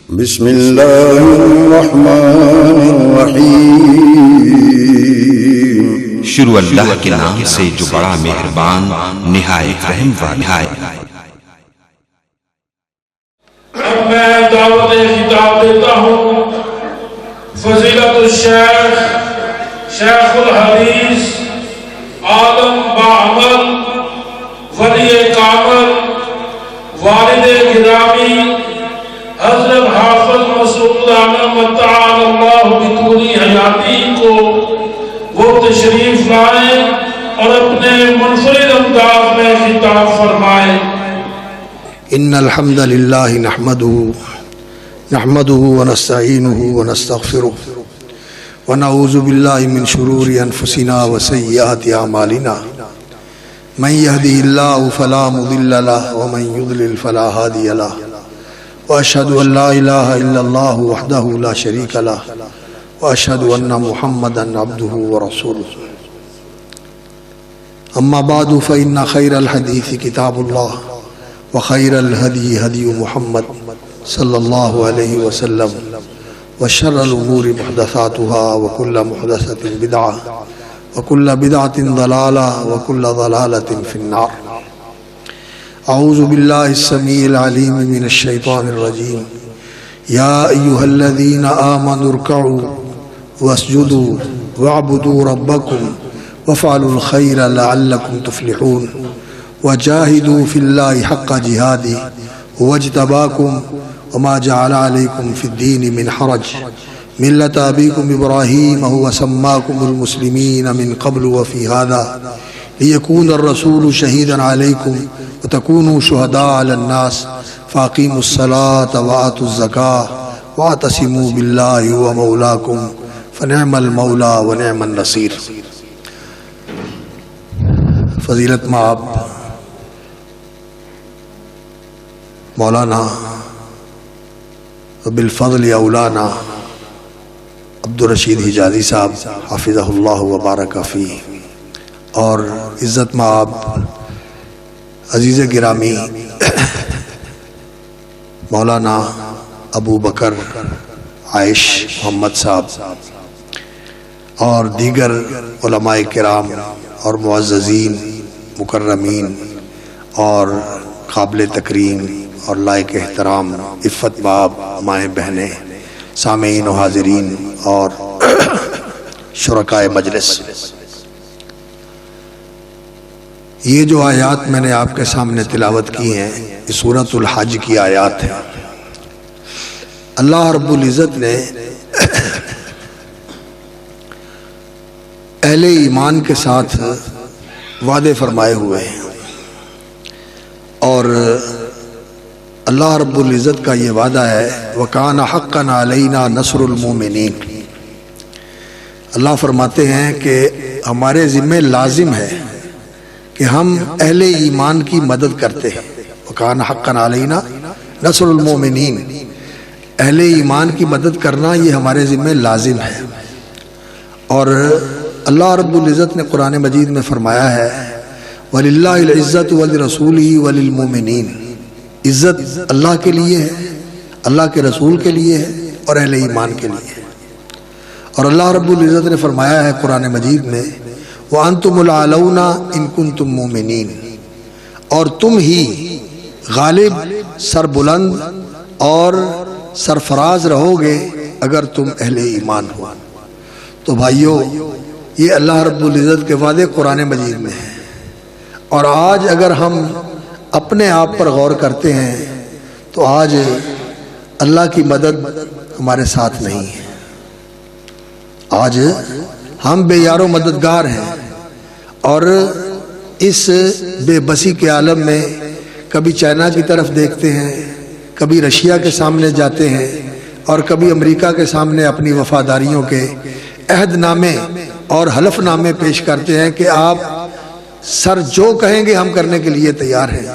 بسم اللہ الرحمن الرحیم۔ شروع اللہ کے نام سے جو بڑا مہربان نہایت رحم والا ہے۔ اب میں دعوت خطاب دیتا ہوں فضیلت الشیخ شیخ الحدیث عالم باعمل ولی کامل والد گرامی حضرت حافظ مسعود احمد تعالی اللہ بطول حیاتی کو وہ تشریف لائیں اور اپنے منفرد انداز میں خطاب فرمائیں۔ ان الحمد للہ نحمده ونستعینه ونستغفره ونعوذ باللہ من شرور انفسنا وسیئات اعمالنا من يهده الله فلا مضل له ومن يضلل فلا هادي له واشهد ان لا اله الا الله وحده لا شريك له واشهد ان محمدا عبده ورسوله اما بعد فان خير الحديث كتاب الله وخير الهدي هدي محمد صلى الله عليه وسلم وشر الأمور محدثاتها وكل محدثة بدعة وكل بدعة ضلالة وكل ضلالة في النار۔ أعوذ بالله السميع العليم من الشيطان الرجيم۔ يا أيها الذين آمنوا اركعوا واسجدوا واعبدوا ربكم وافعلوا الخير لعلكم تفلحون وجاهدوا في الله حق جهاده واجتباكم وما جعل عليكم في الدين من حرج ملة أبيكم إبراهيم هو سماكم المسلمين من قبل وفي هذا ليكون الرسول شهيدا عليكم وتكونوا شهداء على الناس فأقيموا الصلاة وآتوا الزكاة واعتصموا بالله هو مولاكم فنعم المولى ونعم النصير۔ فضیلت مآب مولانا بالفضل اولانا عبدالرشید حجازی صاحب حافظہ اللہ وبارک فیہ، اور عزت مآب عزیز گرامی مولانا ابو بکر عائش محمد صاحب اور دیگر علماء کرام اور معززین مکرمین اور قابل تکریم اور لائق احترام عفت باب مائیں بہنیں سامعین و حاضرین اور شرکائے مجلس، یہ جو آیات میں نے آپ کے سامنے تلاوت کی ہیں یہ سورۃ الحج کی آیات ہیں۔ اللہ رب العزت نے اہل ایمان کے ساتھ وعدے فرمائے ہوئے ہیں، اور اللہ رب العزت کا یہ وعدہ ہے وَكَانَ حَقًّا عَلَيْنَا نَصْرُ الْمُؤْمِنِينَ۔ اللہ فرماتے ہیں کہ ہمارے ذمہ لازم ہے کہ ہم اہل ایمان کی مدد کرتے ہیں۔ وَكَانَ حَقًّا عَلَيْنَا نَصْرُ الْمُؤْمِنِينَ، اہل ایمان کی مدد کرنا یہ ہمارے ذمہ لازم ہے۔ اور اللہ رب العزت نے قرآن مجید میں فرمایا ہے وَلِلَّهِ الْعِزَّةُ وَلِرَسُولِهِ وَلِلْمُؤْمِنِينَ، عزت اللہ کے لیے ہے، اللہ کے رسول کے لیے ہے اور اہل ایمان کے لیے ہے۔ اور اللہ رب العزت نے فرمایا ہے قرآن مجید میں وَأَنْتُمُ الْأَعْلَوْنَ إِن كُنتُم مُؤْمِنِينَ، اور تم ہی غالب، سربلند اور سرفراز رہو گے اگر تم اہل ایمان ہو۔ تو بھائیو، یہ اللہ رب العزت کے وعدے قرآن مجید میں ہیں، اور آج اگر ہم اپنے آپ پر غور کرتے ہیں تو آج اللہ کی مدد ہمارے ساتھ نہیں ہے۔ آج ہم بے یار و مددگار ہیں، اور اس بے بسی کے عالم میں کبھی چائنا کی طرف دیکھتے ہیں، کبھی رشیا کے سامنے جاتے ہیں، اور کبھی امریکہ کے سامنے اپنی وفاداریوں کے عہد نامے اور حلف نامے پیش کرتے ہیں کہ آپ سر جو کہیں گے ہم کرنے کے لیے تیار ہیں،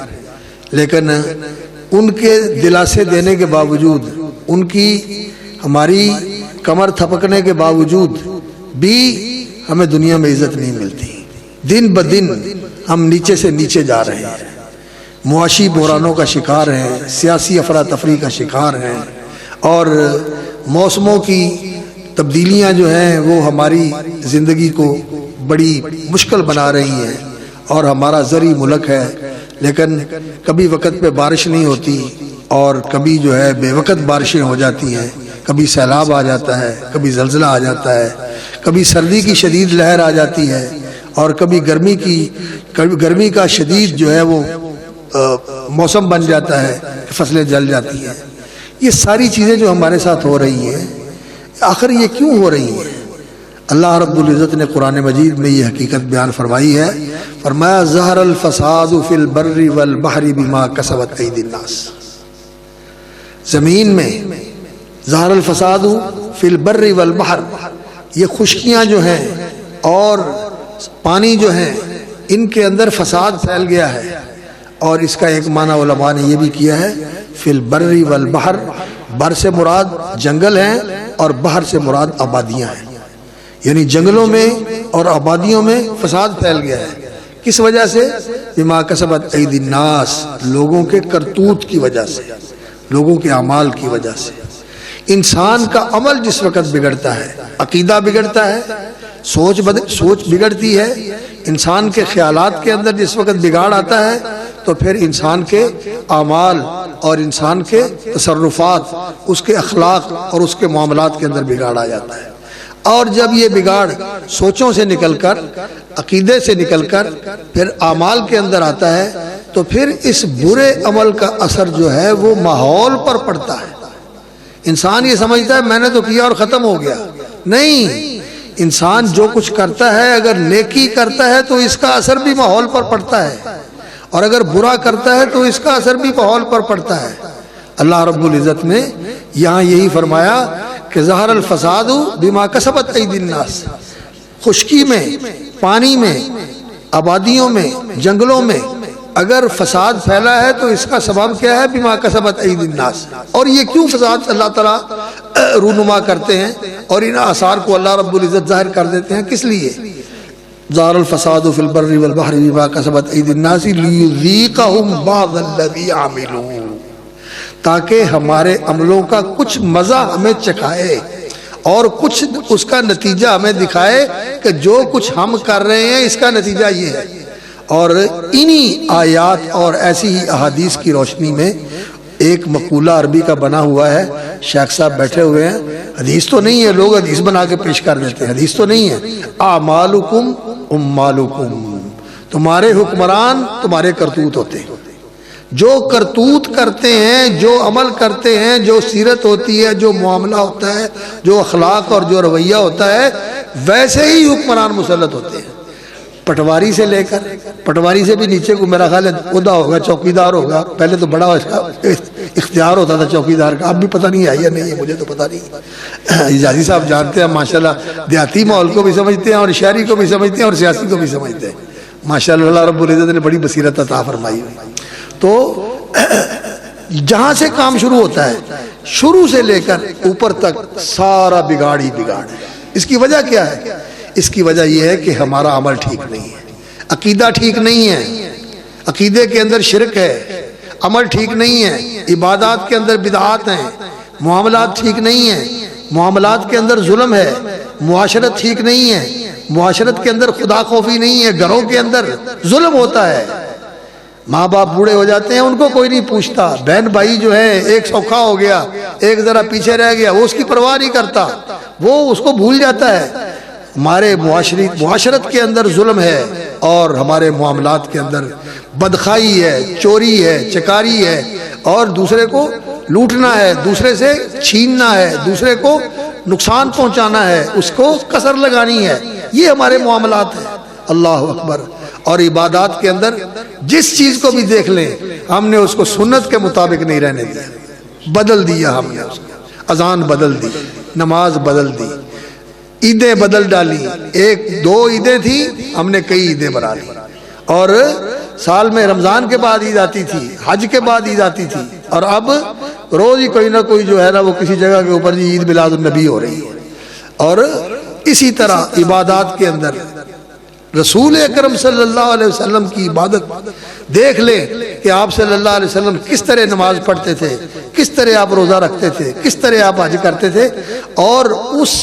لیکن ان کے دلاسے دینے کے باوجود، ان کی ہماری کمر تھپکنے کے باوجود بھی ہمیں دنیا میں عزت نہیں ملتی۔ دن بدن ہم نیچے سے نیچے جا رہے ہیں، معاشی بحرانوں کا شکار ہیں، سیاسی افراتفری کا شکار ہیں، اور موسموں کی تبدیلیاں جو ہیں وہ ہماری زندگی کو بڑی مشکل بنا رہی ہیں، اور ہمارا زرعی ملک ہے، لیکن کبھی وقت پہ بارش نہیں ہوتی اور کبھی جو ہے بے وقت بارشیں ہو جاتی ہیں، کبھی سیلاب آ جاتا ہے، کبھی زلزلہ آ جاتا ہے، کبھی سردی کی شدید لہر آ جاتی ہے، اور کبھی گرمی کا شدید جو ہے وہ موسم بن جاتا ہے، فصلیں جل جاتی ہیں۔ یہ ساری چیزیں جو ہمارے ساتھ ہو رہی ہیں، آخر یہ کیوں ہو رہی ہیں؟ اللہ رب العزت نے قرآن مجید میں یہ حقیقت بیان فرمائی ہے، فرمایا ظہر الفساد فی البر والبحر بما کسبت ایدی الناس۔ زمین میں ظہر الفساد فی البر والبحر، یہ خشکیاں جو ہیں اور پانی جو ہیں ان کے اندر فساد پھیل گیا ہے، اور اس کا ایک معنی علماء نے یہ بھی کیا ہے فی البر والبحر، بر سے مراد جنگل ہیں اور بحر سے مراد آبادیاں ہیں، یعنی جنگلوں میں اور آبادیوں میں فساد پھیل گیا ہے۔ کس وجہ سے؟ بما کسبت ایدی الناس، لوگوں کے کرتوت کی وجہ سے، لوگوں کے اعمال کی وجہ سے۔ انسان کا عمل جس وقت بگڑتا ہے، عقیدہ بگڑتا ہے، سوچ بگڑتی ہے، انسان کے خیالات کے اندر جس وقت بگاڑ آتا ہے تو پھر انسان کے اعمال اور انسان کے تصرفات، اس کے اخلاق اور اس کے معاملات کے اندر بگاڑ آ جاتا ہے۔ اور جب یہ بگاڑ سوچوں سے نکل کر، عقیدے سے نکل کر پھر اعمال کے اندر آتا ہے تو پھر اس برے عمل کا اثر جو ہے وہ ماحول پر پڑتا ہے۔ انسان یہ سمجھتا ہے میں نے تو کیا اور ختم ہو گیا، نہیں، انسان جو کچھ کرتا ہے اگر نیکی کرتا ہے تو اس کا اثر بھی ماحول پر پڑتا ہے، اور اگر برا کرتا ہے تو اس کا اثر بھی ماحول پر پڑتا ہے۔ اللہ رب العزت نے یہاں یہی فرمایا کہ ظہر الفساد بما کسبت ایدی الناس، خشکی میں، پانی میں، آبادیوں میں، جنگلوں میں اگر فساد پھیلا ہے تو اس کا سبب کیا ہے؟ بما کسبت ایدی الناس۔ اور یہ کیوں فساد اللہ تعالیٰ رونما کرتے ہیں اور ان آثار کو اللہ رب العزت ظاہر کر دیتے ہیں؟ کس لیے؟ ظہر الفساد فی البر والبحر بما کسبت ایدی الناس لیذیقہم بعض الذی عملوا، تاکہ ہمارے عملوں کا کچھ مزہ ہمیں چکھائے اور کچھ اس کا نتیجہ ہمیں دکھائے کہ جو کچھ ہم کر رہے ہیں اس کا نتیجہ یہ ہے۔ اور انہی آیات اور ایسی ہی احادیث کی روشنی میں ایک مقولہ عربی کا بنا ہوا ہے، شیخ صاحب بیٹھے ہوئے ہیں، حدیث تو نہیں ہے، لوگ حدیث بنا کے پیش کر دیتے ہیں، حدیث تو نہیں ہے، اعمالکم امالکم، تمہارے حکمران تمہارے کرتوت ہوتے ہیں، جو کرتوت کرتے ہیں، جو عمل کرتے ہیں، جو سیرت ہوتی ہے، جو معاملہ ہوتا ہے، جو اخلاق اور جو رویہ ہوتا ہے، ویسے ہی حکمران مسلط ہوتے ہیں۔ پٹواری سے لے کر، پٹواری سے بھی نیچے کو میرا خیال ہے عہدہ ہوگا، چوکیدار ہوگا، پہلے تو بڑا اختیار ہوتا تھا چوکیدار کا، اب بھی پتہ نہیں ہے یا نہیں ہے، مجھے تو پتہ نہیں۔ اجازی صاحب جانتے ہیں ماشاءاللہ، دیہاتی ماحول کو بھی سمجھتے ہیں اور شہری کو بھی سمجھتے ہیں اور سیاسی کو بھی سمجھتے ہیں، ماشاءاللہ اللہ رب العزت نے بڑی بصیرت عطا فرمائی ہوئی۔ تو جہاں سے کام شروع ہوتا ہے، شروع سے لے کر اوپر تک سارا بگاڑ ہی بگاڑ ہے۔ اس کی وجہ کیا ہے؟ اس کی وجہ یہ ہے کہ ہمارا عمل ٹھیک نہیں ہے، عقیدہ ٹھیک نہیں ہے، عقیدے کے اندر شرک ہے، عمل ٹھیک نہیں ہے، عبادات کے اندر بدعات ہیں، معاملات ٹھیک نہیں ہیں، معاملات کے اندر ظلم ہے، معاشرت ٹھیک نہیں ہے، معاشرت کے اندر خدا خوفی نہیں ہے، گھروں کے اندر ظلم ہوتا ہے، ماں باپ بوڑھے ہو جاتے ہیں ان کو کوئی نہیں پوچھتا، بہن بھائی جو ہے ایک سوکھا ہو گیا، ایک ذرا پیچھے رہ گیا، وہ اس کی پرواہ نہیں کرتا، وہ اس کو بھول جاتا ہے۔ ہمارے معاشرت کے اندر ظلم ہے اور ہمارے معاملات کے اندر بدخائی ہے، چوری ہے، چکاری ہے، اور دوسرے کو لوٹنا ہے، دوسرے سے چھیننا ہے، دوسرے کو نقصان پہنچانا ہے، اس کو کسر لگانی ہے، یہ ہمارے معاملات ہیں۔ اللہ اکبر۔ اور عبادات کے اندر جس چیز کو بھی دیکھ لیں، ہم نے اس کو سنت کے مطابق نہیں رہنے دیا، بدل دیا، ہم نے اس کو اذان بدل دی، نماز بدل دی، عیدیں بدل ڈالی، ایک دو عیدیں تھی ہم نے کئی عیدیں بنا لی، اور سال میں رمضان کے بعد عید آتی تھی، حج کے بعد عید آتی تھی، اور اب روز ہی کوئی نہ کوئی جو ہے نا وہ کسی جگہ کے اوپر جی عید میلاد النبی ہو رہی ہے۔ اور اسی طرح عبادات کے اندر رسول اکرم صلی اللہ علیہ وسلم کی عبادت دیکھ لیں کہ آپ صلی اللہ علیہ وسلم کس طرح نماز پڑھتے تھے، کس طرح آپ روزہ رکھتے تھے، کس طرح آپ حج کرتے تھے، اور اس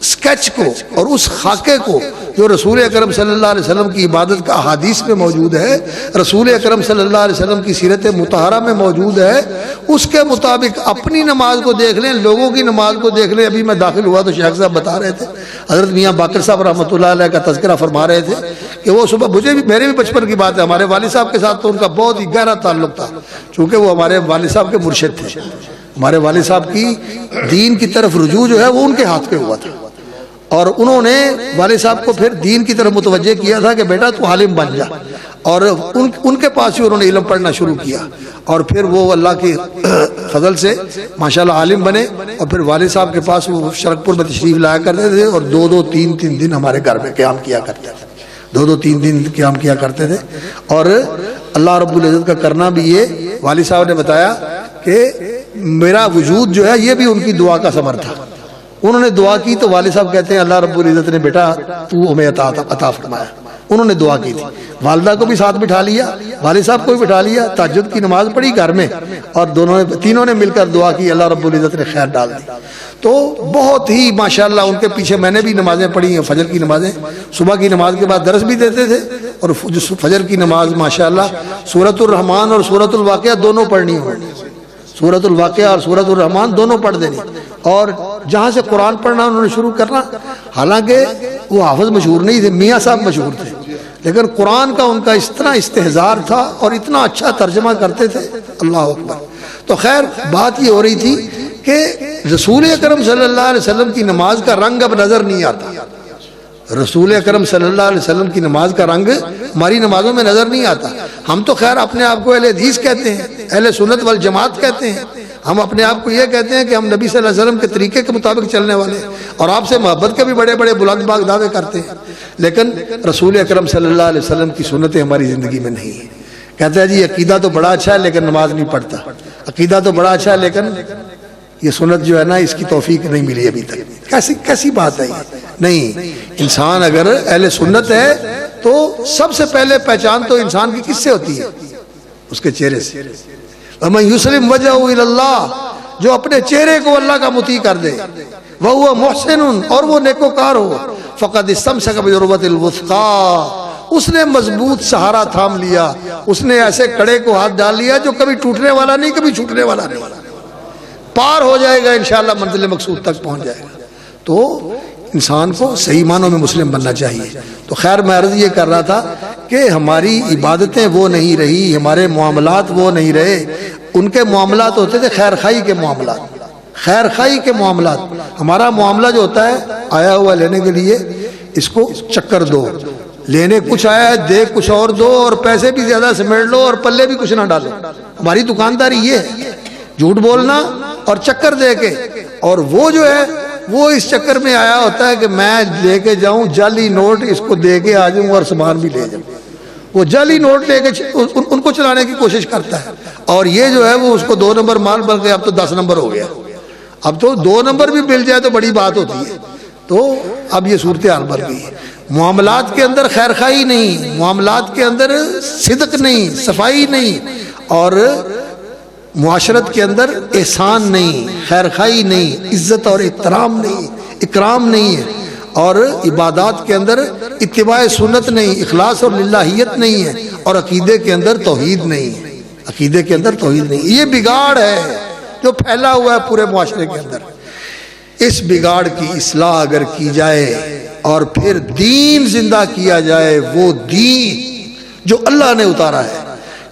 سکیچ کو اور اس خاکے کو جو رسول اکرم صلی اللہ علیہ وسلم کی عبادت کا احادیث میں موجود ہے، رسول اکرم صلی اللہ علیہ وسلم کی سیرت مطہرہ میں موجود ہے، اس کے مطابق اپنی نماز کو دیکھ لیں، لوگوں کی نماز کو دیکھ لیں۔ ابھی میں داخل ہوا تو شیخ صاحب بتا رہے تھے، حضرت میاں باقر صاحب رحمۃ اللہ علیہ کا تذکرہ فرما رہے تھے کہ وہ صبح، میرے بھی بچپن کی بات ہے، ہمارے والد صاحب کے ساتھ تو ان کا بہت ہی گہرا تعلق تھا، چونکہ وہ ہمارے والد صاحب کے مرشد تھے۔ ہمارے والد صاحب کی دین کی طرف رجوع جو ہے وہ ان کے ہاتھ پہ ہوا تھا، اور انہوں نے والد صاحب کو پھر دین کی طرف متوجہ کیا تھا کہ بیٹا تو عالم بن جا، اور ان کے پاس ہی انہوں نے علم پڑھنا شروع کیا، اور پھر وہ اللہ کے فضل سے ماشاءاللہ عالم بنے، اور پھر والد صاحب کے پاس وہ شرک پور میں تشریف لایا کرتے تھے، اور دو تین دن ہمارے گھر میں قیام کیا کرتے تھے، دو تین دن قیام کیا کرتے تھے۔ اور اللہ رب العزت کا کرنا بھی یہ، والد صاحب نے بتایا کہ میرا وجود جو ہے یہ بھی ان کی دعا کا ثمر تھا۔ انہوں نے دعا کی تو والد صاحب کہتے ہیں اللہ رب العزت نے بیٹا تو ہمیں عطا فرمایا۔ انہوں نے دعا کی تھی، والدہ کو بھی ساتھ بٹھا لیا، والد صاحب کو بھی بٹھا لیا، تہجد کی نماز پڑھی گھر میں، اور تینوں نے مل کر دعا کی، اللہ رب العزت نے خیر ڈال دی۔ تو بہت ہی ماشاءاللہ ان کے پیچھے میں نے بھی نمازیں پڑھی ہیں، فجر کی نمازیں، صبح کی نماز کے بعد درس بھی دیتے تھے، اور فجر کی نماز ماشاءاللہ سورۃ الرحمن اور سورۃ الواقعہ دونوں پڑھنی ہو، سورۃ الواقعہ اور سورۃ الرحمن دونوں پڑھ دینی، اور جہاں سے قرآن پڑھنا انہوں نے شروع کرنا۔ حالانکہ وہ حافظ مشہور نہیں تھے، میاں صاحب مشہور تھے، لیکن قرآن کا ان کا اس طرح استحضار تھا اور اتنا اچھا ترجمہ کرتے تھے، اللہ اکبر۔ تو خیر بات یہ ہو رہی تھی کہ رسول اکرم صلی اللہ علیہ وسلم کی نماز کا رنگ اب نظر نہیں آتا، رسول اکرم صلی اللہ علیہ وسلم کی نماز کا رنگ ہماری نمازوں میں نظر نہیں آتا۔ ہم تو خیر اپنے آپ کو اہل حدیث کہتے ہیں، اہل سنت والجماعت کہتے ہیں، ہم اپنے آپ کو یہ کہتے ہیں کہ ہم نبی صلی اللہ علیہ وسلم کے طریقے کے مطابق چلنے والے ہیں، اور آپ سے محبت کے بھی بڑے بڑے بلند باغ دعوے کرتے ہیں، لیکن رسول اکرم صلی اللہ علیہ وسلم کی سنتیں ہماری زندگی میں نہیں ہیں۔ کہتا ہے جی عقیدہ تو بڑا اچھا ہے لیکن نماز نہیں پڑھتا، عقیدہ تو بڑا اچھا ہے لیکن یہ سنت جو ہے نا اس کی توفیق نہیں ملی ابھی تک۔ کیسی بات ہے یہ؟ نہیں، انسان اگر اہل سنت ہے تو سب سے پہلے پہچان تو انسان کی کس سے ہوتی ہے؟ اس کے چہرے سے۔ وَمَن يُسْلِمْ وَجْهَهُ إِلَى اللَّهِ، جو اپنے چہرے کو اللہ کا مطیع کر دے، وَهُوَ مُحْسِنٌ، اور وہ نیکوکار ہو، فَقَدِ اسْتَمْسَكَ بِالْعُرْوَةِ الْوُثْقَىٰ، اس نے مضبوط سہارا تھام لیا، اس نے ایسے کڑے کو ہاتھ ڈال لیا جو کبھی ٹوٹنے والا نہیں، کبھی چھوٹنے والا نہیں، پار ہو جائے گا انشاءاللہ، منزل مقصود تک پہنچ جائے گا۔ تو انسان کو صحیح معنوں میں مسلم بننا چاہیے۔ تو خیر میں عرض یہ کر رہا تھا کہ ہماری عبادتیں وہ نہیں رہی، ہمارے معاملات وہ نہیں رہے، ان کے معاملات ہوتے تھے خیر خائی کے معاملات، خیر خائی کے معاملات۔ ہمارا معاملہ جو ہوتا ہے آیا ہوا لینے کے لیے، اس کو چکر دو، لینے کچھ آیا ہے دے کچھ اور دو، اور پیسے بھی زیادہ سمیٹ لو اور پلے بھی کچھ نہ ڈالو۔ ہماری دکانداری یہ ہے، جھوٹ بولنا اور چکر دے کے، اور وہ جو ہے وہ اس چکر میں آیا ہوتا ہے کہ میں لے کے جاؤں جعلی نوٹ، اس کو دے کے آ جاؤں اور سامان بھی لے جاؤں۔ وہ جعلی نوٹ لے کے ان کو چلانے کی کوشش کرتا ہے، اور یہ جو ہے وہ اس کو 2 نمبر مال بن گیا، اب تو 10 نمبر ہو گیا، اب تو 2 نمبر بھی مل جائے تو بڑی بات ہوتی ہے۔ تو اب یہ صورتحال بن گئی ہے، معاملات کے اندر خیر خائی نہیں، معاملات کے اندر صدق نہیں، صفائی نہیں، اور معاشرت کے اندر احسان نہیں، خیر خائی نہیں، عزت اور احترام نہیں، اکرام نہیں ہے، اور عبادات کے اندر اتباع سنت نہیں، اخلاص اور للہیت نہیں ہے، اور عقیدے کے اندر توحید نہیں ہے، عقیدے کے اندر توحید نہیں۔ یہ بگاڑ ہے جو پھیلا ہوا ہے پورے معاشرے کے اندر۔ اس بگاڑ کی اصلاح اگر کی جائے اور پھر دین زندہ کیا جائے، وہ دین جو اللہ نے اتارا ہے،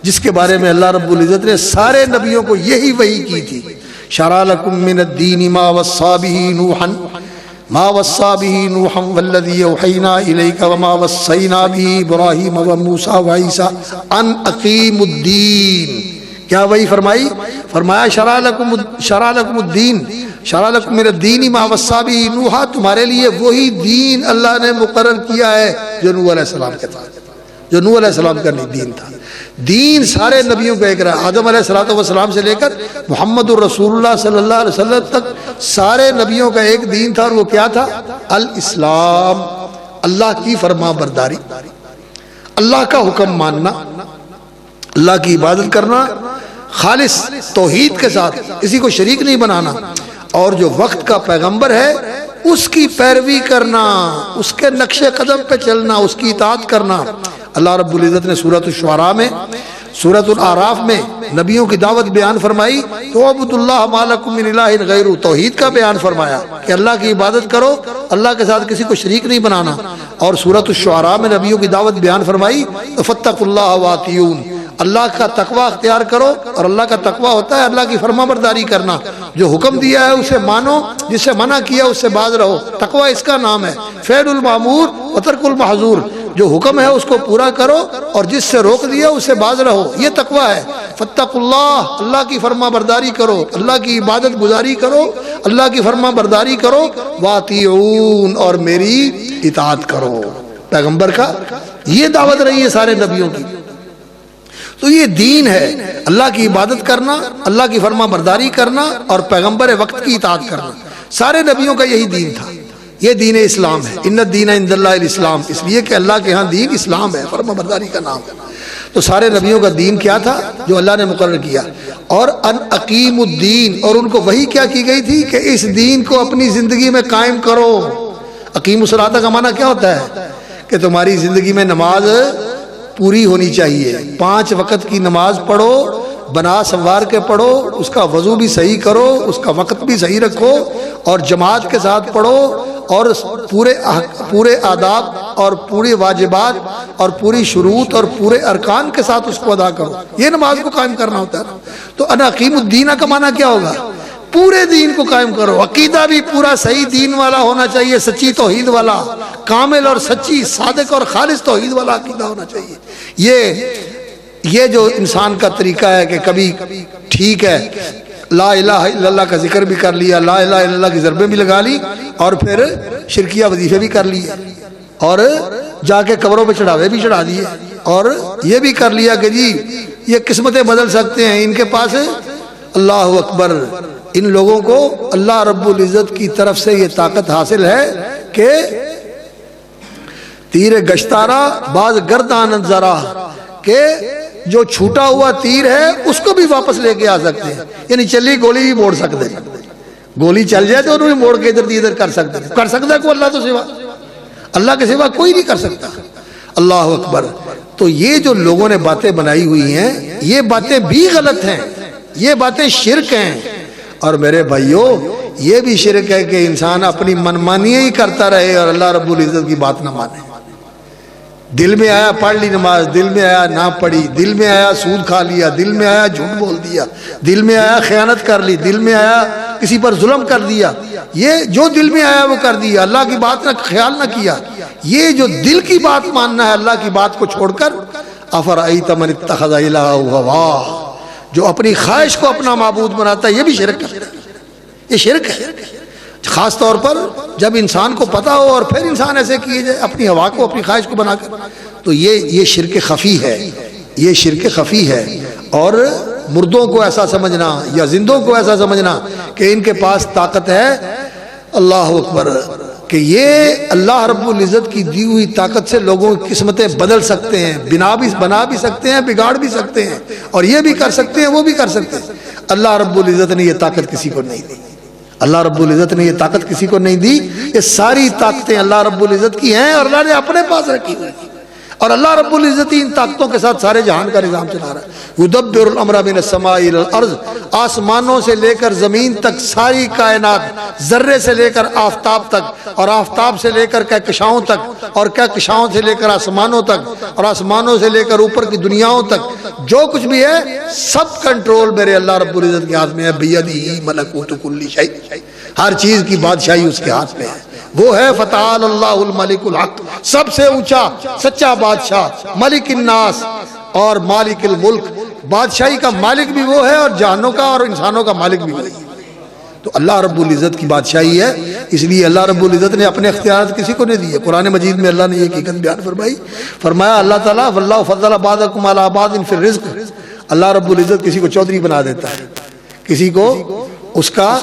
جس کے بارے میں اللہ رب العزت نے سارے نبیوں کو یہی وحی کی تھی، شرع لکم من الدین ما وصى به نوحا والذی اوحینا الیک وما وصینا به ابراہیم وموسیٰ وعیسیٰ ان اقیموا الدین۔ کیا وحی فرمائی؟ فرمایا شرع لکم الدین، شرع لکم من الدین ما وصى به نوحا، تمہارے لیے وہی دین اللہ نے مقرر کیا ہے جو نوح علیہ السلام کے تھا، جو نوح علیہ السلام کا دین تھا۔ دین سارے نبیوں کا ایک رہا، آدم علیہ السلام سے لے کر محمد الرسول اللہ صلی اللہ علیہ وسلم تک سارے نبیوں کا ایک دین تھا، اور وہ کیا تھا؟ الاسلام، اللہ کی فرما برداری، اللہ کا حکم ماننا، اللہ کی عبادت کرنا خالص توحید کے ساتھ، کسی کو شریک نہیں بنانا، اور جو وقت کا پیغمبر ہے اس کی پیروی کرنا، اس کے نقش قدم پہ چلنا، اس کی اطاعت کرنا۔ اللہ رب العزت نے سورۃ الشعراء میں، سورۃ الاعراف میں نبیوں کی دعوت بیان فرمائی تو اعبدوا اللہ ما لکم من الہ غیرہ، توحید کا بیان فرمایا کہ اللہ کی عبادت کرو، اللہ کے ساتھ کسی کو شریک نہیں بنانا، اور سورۃ الشعراء میں نبیوں کی دعوت بیان فرمائی تو فاتقوا اللہ واطیعون، اللہ کا تقوی اختیار کرو، اور اللہ کا تقوی ہوتا ہے اللہ کی فرما برداری کرنا، جو حکم دیا ہے اسے مانو، جس سے منع کیا اس سے باز رہو، تقوی اس کا نام ہے، فعل المامور و ترک المحظور، جو حکم ہے اس کو پورا کرو اور جس سے روک دیا اس سے باز رہو، یہ تقوی ہے۔ فاتقوا اللہ، اللہ کی فرما برداری کرو، اللہ کی عبادت گزاری کرو، اللہ کی فرما برداری کرو، واطیعون، اور میری اطاعت کرو۔ پیغمبر کا یہ دعوت رہی ہے سارے نبیوں کی، تو یہ دین ہے، اللہ کی عبادت کرنا، اللہ کی فرما برداری کرنا اور پیغمبر وقت کی اطاعت کرنا، سارے نبیوں کا یہی دین تھا، یہ دین اسلام ہے۔ ان الدین عند اللہ الاسلام، اس لیے کہ اللہ کے ہاں دین اسلام ہے، فرما برداری کا نام ہے۔ تو سارے نبیوں کا دین کیا تھا جو اللہ نے مقرر کیا، اور ان اقیم الدین، اور ان کو وہی کیا کی گئی تھی کہ اس دین کو اپنی زندگی میں قائم کرو۔ اقیم الصلاۃ کا معنی کیا ہوتا ہے کہ تمہاری زندگی میں نماز پوری ہونی چاہیے، 5 وقت کی نماز پڑھو، بنا سنوار کے پڑھو، اس کا وضو بھی صحیح کرو، اس کا وقت بھی صحیح رکھو، اور جماعت کے ساتھ پڑھو، اور پورے آداب اور پورے واجبات اور پوری شروط اور پورے ارکان کے ساتھ اس کو ادا کرو، یہ نماز کو قائم کرنا ہوتا ہے۔ تو انا اقیم الدین کا معنی کیا ہوگا؟ پورے دین کو قائم کرو، عقیدہ بھی پورا صحیح دین والا ہونا چاہیے، سچی توحید والا، کامل اور سچی صادق اور خالص توحید والا عقیدہ ہونا چاہیے۔ یہ جو انسان کا طریقہ ہے کہ کبھی ٹھیک ہے لا الہ الا اللہ کا ذکر بھی کر لیا، لا الہ الا اللہ کی ضربیں بھی لگا لی، اور پھر شرکیہ وظیفے بھی کر لیے، اور جا کے قبروں پہ چڑھاوے بھی چڑھا دیے، اور یہ بھی کر لیا کہ جی یہ قسمتیں بدل سکتے ہیں ان کے پاس۔ اللہ اکبر، ان لوگوں کو اللہ رب العزت کی طرف سے یہ طاقت حاصل ہے کہ تیر گشتارا بعض گردان ذرا، کہ جو چھوٹا ہوا تیر ہے اس کو بھی واپس لے کے آ سکتے ہیں، یعنی چلی گولی بھی موڑ سکتے ہیں، گولی چل جائے تو انہوں نے موڑ کے ادھر ادھر کر سکتے ہیں، کر سکتا ہے کوئی اللہ تو سوا، اللہ کے سوا کوئی نہیں کر سکتا۔ اللہ اکبر۔ تو یہ جو لوگوں نے باتیں بنائی ہوئی ہیں یہ باتیں بھی غلط ہیں، یہ باتیں شرک ہیں، اور میرے بھائیوں یہ بھی شرک ہے کہ انسان اپنی منمانیاں ہی کرتا رہے اور اللہ رب العزت کی بات نہ مانے۔ دل میں آیا پڑھ لی نماز، دل میں آیا نہ پڑھی، دل میں آیا سود کھا لیا، دل میں آیا جھوٹ بول دیا، دل میں آیا خیانت کر لی، دل میں آیا کسی پر ظلم کر دیا، یہ جو دل میں آیا وہ کر دیا، اللہ کی بات نہ خیال نہ کیا۔ یہ جو دل کی بات ماننا ہے اللہ کی بات کو چھوڑ کر، افرأیت من اتخذ الہہ ہواہ، جو اپنی خواہش کو اپنا معبود بناتا ہے، یہ بھی شرک ہے، یہ شرک ہے۔ خاص طور پر جب انسان کو پتہ ہو اور پھر انسان ایسے کیے جائے اپنی ہوا کو اپنی خواہش کو بنا کر، تو یہ شرک خفی ہے، یہ شرک خفی ہے۔ اور مردوں کو ایسا سمجھنا یا زندوں کو ایسا سمجھنا کہ ان کے پاس طاقت ہے، اللہ اکبر، کہ یہ اللہ رب العزت کی دی ہوئی طاقت سے لوگوں کی قسمتیں بدل سکتے ہیں، بنا بھی سکتے ہیں، بگاڑ بھی سکتے ہیں، اور یہ بھی کر سکتے ہیں، وہ بھی کر سکتے ہیں۔ اللہ رب العزت نے یہ طاقت کسی کو نہیں دی، اللہ رب العزت نے یہ طاقت کسی کو نہیں دی، یہ ساری طاقتیں اللہ رب العزت کی ہیں اور اللہ نے اپنے پاس رکھی ہوئی ہیں، اور اللہ رب العزت ان طاقتوں کے ساتھ سارے جہان کا نظام چلا رہا ہے۔ یدبر الامر من السماء الى الارض، آسمانوں سے لے کر زمین تک ساری کائنات، ذرے سے لے کر آفتاب تک، اور آفتاب سے لے کر کہکشاؤں تک، اور کہکشاؤں سے لے کر آسمانوں تک، اور آسمانوں سے لے کر اوپر کی دنیاؤں تک، جو کچھ بھی ہے سب کنٹرول میرے اللہ رب العزت کے ہاتھ میں ہے۔ بیدہ ملکوت کل شیء، ہر چیز کی بادشاہی اس کے ہاتھ میں ہے، وہ ہے فتعال اللہ الملک الحق، سب سے اونچا سچا بادشاہ، ملک الناس اور مالک الملک، بادشاہی کا مالک بھی وہ ہے اور جہانوں کا اور انسانوں کا مالک بھی وہی ہے۔ تو اللہ رب العزت کی بادشاہی ہے، اس لیے اللہ رب العزت نے اپنے اختیارات کسی کو نہیں دیے۔ قرآن مجید میں اللہ نے یہ حقیقت بیان فرمائی، فرمایا اللہ تعالیٰ واللہ فضل بعضکم علی بعض فی الرزق، اللہ رب العزت کسی کو چودھری بنا دیتا ہے، کسی کو اس کا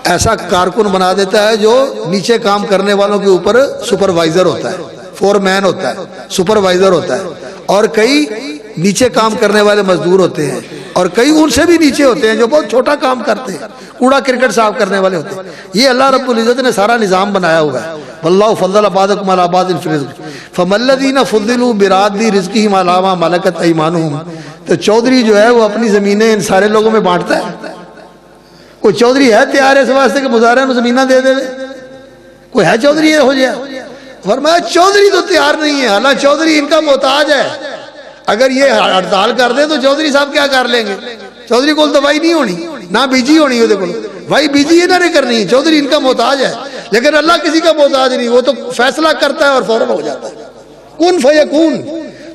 ایسا کارکن بنا دیتا ہے جو نیچے کام کرنے والوں کے اوپر سپروائزر ہوتا ہے، فور مین ہوتا ہے، سپروائزر ہوتا ہے، اور کئی نیچے کام کرنے والے مزدور ہوتے ہیں، اور کئی ان سے بھی نیچے ہوتے ہیں جو بہت چھوٹا کام کرتے ہیں، کوڑا کرکٹ صاف کرنے والے ہوتے ہیں۔ یہ اللہ رب العزت نے سارا نظام بنایا ہوا ہے۔ واللہ فضل بعضکم علی بعض فی الرزق فما الذین فضلوا براد رزقہم علی ما ملکت ایمانہم۔ تو چودھری جو ہے وہ اپنی زمینیں ان سارے لوگوں میں بانٹتا ہے۔ کوئی چودھری ہے تیار ہے اس واسطے کہ مظاہرے میں زمینہ دے دے؟ کوئی ہے چودھری ہو جائے؟ فرمایا چودھری تو تیار نہیں ہے، حالانکہ چودھری ان کا محتاج ہے۔ اگر یہ ہڑتال کر دیں تو چودھری صاحب کیا کر لیں گے؟ چودھری کو دوائی نہیں ہونی، نہ بیجی ہونی، بھائی بیجی انہوں نے کرنی ہے، چودھری ان کا محتاج ہے۔ لیکن اللہ کسی کا محتاج نہیں، وہ تو فیصلہ کرتا ہے اور فوراً ہو جاتا ہے، کن فیکون۔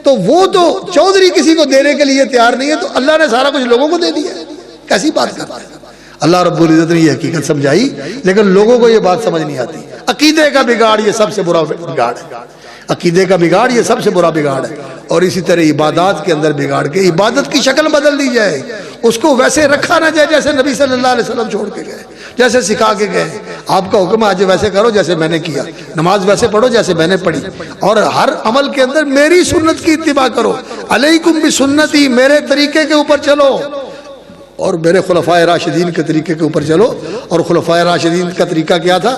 تو وہ تو چودھری کسی کو دینے کے لیے تیار نہیں ہے، تو اللہ نے سارا کچھ لوگوں کو دے دیا ہے، کیسی بات کرتا ہے؟ اللہ رب العزت نے یہ حقیقت سمجھائی، لیکن لوگوں کو یہ بات سمجھ نہیں آتی۔ عقیدے کا بگاڑ یہ سب سے برا بگاڑ ہے، عقیدے کا بگاڑ یہ سب سے برا بگاڑ ہے۔ اور اسی طرح عبادات کے اندر بگاڑ کے عبادت کی شکل بدل دی جائے، اس کو ویسے رکھا نہ جائے جیسے نبی صلی اللہ علیہ وسلم چھوڑ کے گئے، جیسے سکھا کے گئے۔ آپ کا حکم آج ویسے کرو جیسے میں نے کیا، نماز ویسے پڑھو جیسے میں نے پڑھی، اور ہر عمل کے اندر میری سنت کی اتباع کرو۔ علیکم بسنتی، میرے طریقے کے اوپر چلو، اور میرے خلفائے راشدین کے طریقے کے اوپر چلو۔ اور خلفائے راشدین کا طریقہ کیا تھا؟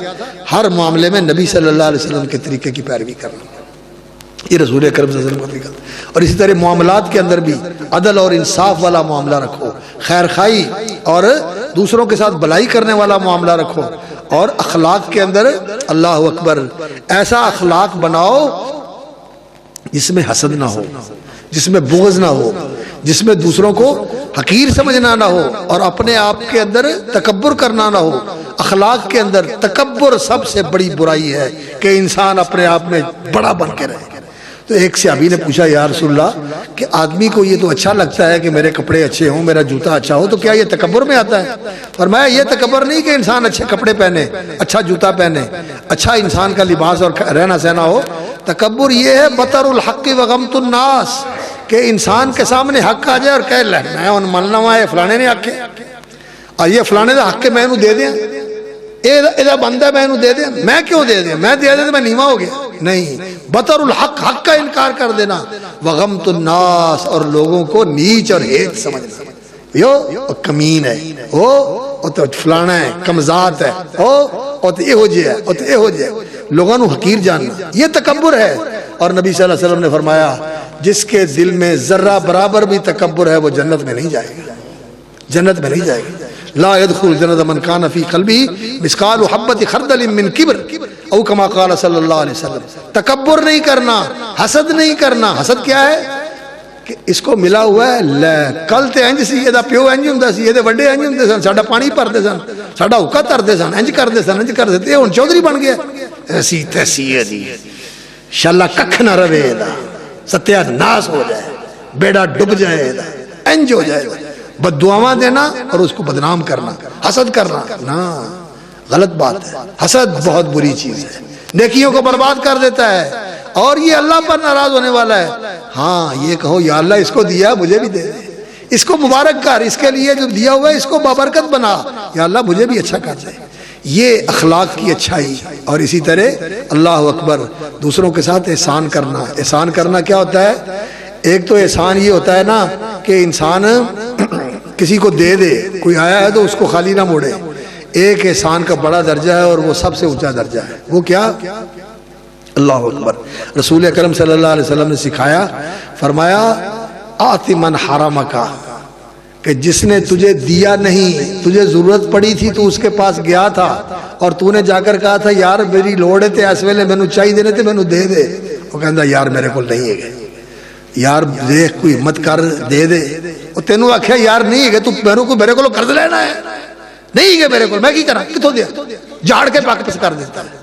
ہر معاملے میں نبی صلی اللہ علیہ وسلم کے طریقے کی پیروی کرنا، یہ رسول اکرم صلی اللہ علیہ وسلم کا طریقہ۔ اور اسی طرح معاملات کے اندر بھی عدل اور انصاف والا معاملہ رکھو، خیر خواہی اور دوسروں کے ساتھ بھلائی کرنے والا معاملہ رکھو، اور اخلاق کے اندر اللہ اکبر ایسا اخلاق بناؤ جس میں حسد نہ ہو، جس میں بغض نہ ہو، جس میں دوسروں کو حقیر سمجھنا نہ ہو، اور اپنے آپ کے اندر تکبر کرنا نہ ہو۔ اخلاق کے اندر تکبر سب سے بڑی برائی ہے، کہ انسان اپنے آپ میں بڑا بن کے رہے۔ تو ایک صحابی نے پوچھا یا رسول اللہ کہ آدمی کو یہ تو اچھا لگتا ہے کہ میرے کپڑے اچھے ہوں، میرا جوتا اچھا ہو، تو کیا یہ تکبر میں آتا ہے؟ فرمایا یہ تکبر نہیں کہ انسان اچھے کپڑے پہنے، اچھا جوتا پہنے، اچھا انسان کا لباس اور رہنا سہنا ہو۔ تکبر یہ ہے بطر الحق وغمت الناس، کہ انسان کے سامنے حق آ جائے اور کہہ لے میں ان ماننا ہوا ہے فلانے نے حق ہے، اور یہ فلانے دا حق ہے میں انہوں دے دیں، یہ بندہ میں انہوں دے دیں، میں کیوں دے دیں؟ میں دے دیں تو میں نیواں ہو گیا؟ نہیں، بطر الحق، حق کا انکار کر دینا، وغمت الناس، اور لوگوں کو نیچ اور ہیٹ سمجھنا، یہ کمین ہے، وہ تو فلانا ہے، کمزات ہے، وہ تو یہ ہو جائے، وہ تو یہ ہو جائے، لوگوں کو حقیر جاننا، یہ تکبر ہے۔ اور نبی صلی اللہ علیہ وسلم نے فرمایا جس کے دل میں ذرہ برابر بھی تکبر ہے وہ جنت میں نہیں جائے گا، جنت میں نہیں جائے گا۔ لا يدخل الجنة من كان في قلبه مثقال حبة خردل من کبر، او کما قال صلی اللہ علیہ وسلم۔ تکبر نہیں کرنا، حسد نہیں کرنا۔ حسد کیا ہے؟ کہ اس کو ملا ہوا ہے، لے کل تے انج سی، یہ پیو انج ہوندا سی، یہ وڈے انج ہوندے سن، ساڈا پانی بھردے سن، ساڈا حکا ترتے سن، انج کردے سن، انج کردے، تے ہن چودھری بن گیا، ایسی تیسی ہے دی شالا ککھ نہ رہے دا، ستیہ ناس ہو جائے، بیڑا ڈب جائے دا، انج ہو جائے دا، بد دعاواں دینا اور اس کو بدنام کرنا، حسد کرنا نا، غلط بات ہے۔ حسد بہت بری چیز ہے، نیکیوں کو برباد کر دیتا ہے، اور یہ اللہ پر ناراض ہونے والا ہے۔ ہاں یہ کہو یا اللہ اس کو دیا مجھے بھی دے دے، اس کو مبارک کر، اس کے لیے جو دیا ہوا ہے اس کو بابرکت بنا، یا اللہ مجھے بھی اچھا کر دے۔ یہ اخلاق کی اچھائی۔ اور اسی طرح اللہ اکبر دوسروں کے ساتھ احسان کرنا۔ احسان کرنا کیا ہوتا ہے؟ ایک تو احسان یہ ہوتا ہے نا کہ انسان کسی کو دے دے، کوئی آیا ہے تو اس کو خالی نہ موڑے۔ ایک احسان کا بڑا درجہ ہے اور وہ سب سے اونچا درجہ ہے، وہ کیا؟ اللہ اکبر۔ رسول اکرم صلی اللہ علیہ وسلم نے سکھایا، فرمایا آتی من حرمکا، کہ جس نے تجھے دیا نہیں، تجھے ضرورت پڑی تھی تو اس کے پاس گیا تھا اور تو نے جا کر کہا تھا یار میری لوڑ ہے تے اس ویلے میں نو چاہیے دینے تے میں نو دے دے، وہ کہندا یار میرے کو نہیں ہے، یار دیکھ کوئی ہمت کر دے دے، وہ تینوں آکھیا یار نہیں ہے تو میرے کو قرض لینا ہے، نہیں ہے میرے کو، میں کی کراں، کتوں دیا، جھاڑ کے پاک پس کر دیتا ہے۔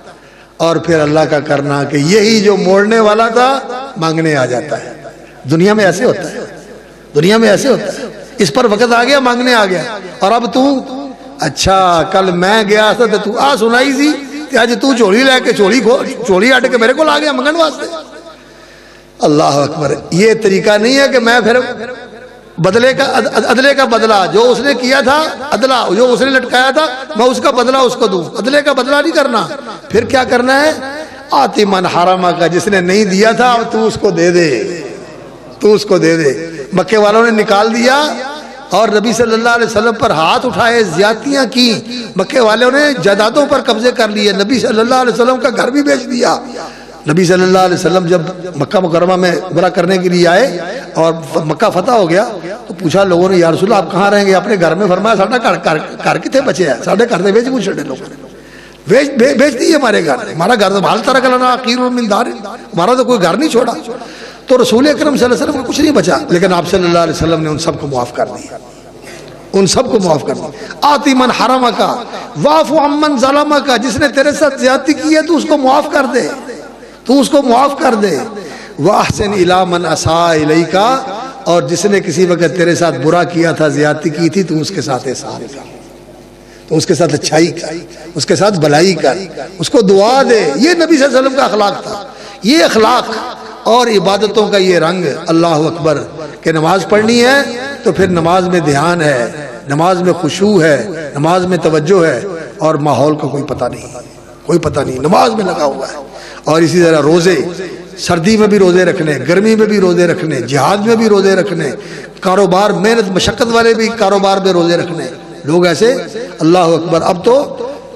اور پھر اللہ کا کرنا کہ یہی جو موڑنے والا تھا مانگنے آ جاتا ہے۔ دنیا میں ایسے ہوتا ہے، دنیا میں ایسے ہوتا ہے، اس پر وقت آ گیا مانگنے آ گیا، اور اب تو اچھا کل میں گیا تھا تو آ سنائی سی تے اج تو چولی لے کے چولی اڈ کے میرے کو آ گیا منگن واسطے۔ اللہ اکبر۔ یہ طریقہ نہیں ہے کہ میں پھر عدلے کا بدلہ جو اس نے کیا تھا، عدلہ جو اس نے لٹکایا تھا میں اس کا بدلہ اس کو دوں، عدلے کا بدلہ نہیں کرنا۔ پھر کیا کرنا ہے؟ آتی من حرمہ کا، جس نے نہیں دیا تھا اب تو اس کو دے دے، تو اس کو دے دے۔ مکے والوں نے نکال دیا اور نبی صلی اللہ علیہ وسلم پر ہاتھ اٹھائے، زیادتیاں کی، مکے والوں نے جائیدادوں پر قبضے کر لیے، نبی صلی اللہ علیہ وسلم کا گھر بھی بیچ دیا۔ نبی صلی اللہ علیہ وسلم جب مکہ مکرمہ میں عمرہ کرنے کے لیے آئے اور مکہ فتح ہو گیا تو پوچھا لوگوں نے، یا رسول اللہ آپ کہاں رہیں گے؟ اپنے گھر میں۔ فرمایا ساڈا گھر کتنے بچے ہیں، ساڈے گھر سے بیچ پوچھ چھڑے لوگوں نے، بیچ دیے ہمارے گھر، ہمارا گھر تو بھال ترک لنا عقیر من دار، ہمارا تو کوئی گھر نہیں چھوڑا۔ تو رسول اکرم صلی اللہ علیہ وسلم کو کچھ نہیں بچا، لیکن آپ صلی اللہ علیہ وسلم نے ان سب کو معاف کر دیا، ان سب کو معاف کر دیا۔ آتی من حرمہ کا واعف عمن ظلمہ کا، جس نے تیرے ساتھ زیادتی کی ہے تو اس کو معاف کر دے، تو اس کو معاف کر دے۔ واحسن الی من اساء الیک، اور جس نے کسی وقت تیرے ساتھ برا کیا تھا، زیادتی کی تھی، تو اس کے ساتھ احسان کر، تو اس کے ساتھ اچھائی کر، اس کے ساتھ بھلائی کر، اس کو دعا دے۔ یہ نبی صلی اللہ علیہ وسلم کا اخلاق تھا۔ یہ اخلاق اور عبادتوں کا یہ رنگ، اللہ اکبر، کہ نماز پڑھنی ہے تو پھر نماز میں دھیان ہے، نماز میں خشوع ہے، نماز میں توجہ ہے، اور ماحول کا کوئی پتہ نہیں، کوئی پتہ نہیں، نماز میں لگا ہوا ہے۔ اور اسی طرح روزے، سردی میں بھی روزے رکھنے، گرمی میں بھی روزے رکھنے، جہاد میں بھی روزے رکھنے، کاروبار محنت مشقت والے بھی کاروبار میں روزے رکھنے۔ لوگ ایسے، اللہ اکبر، اب تو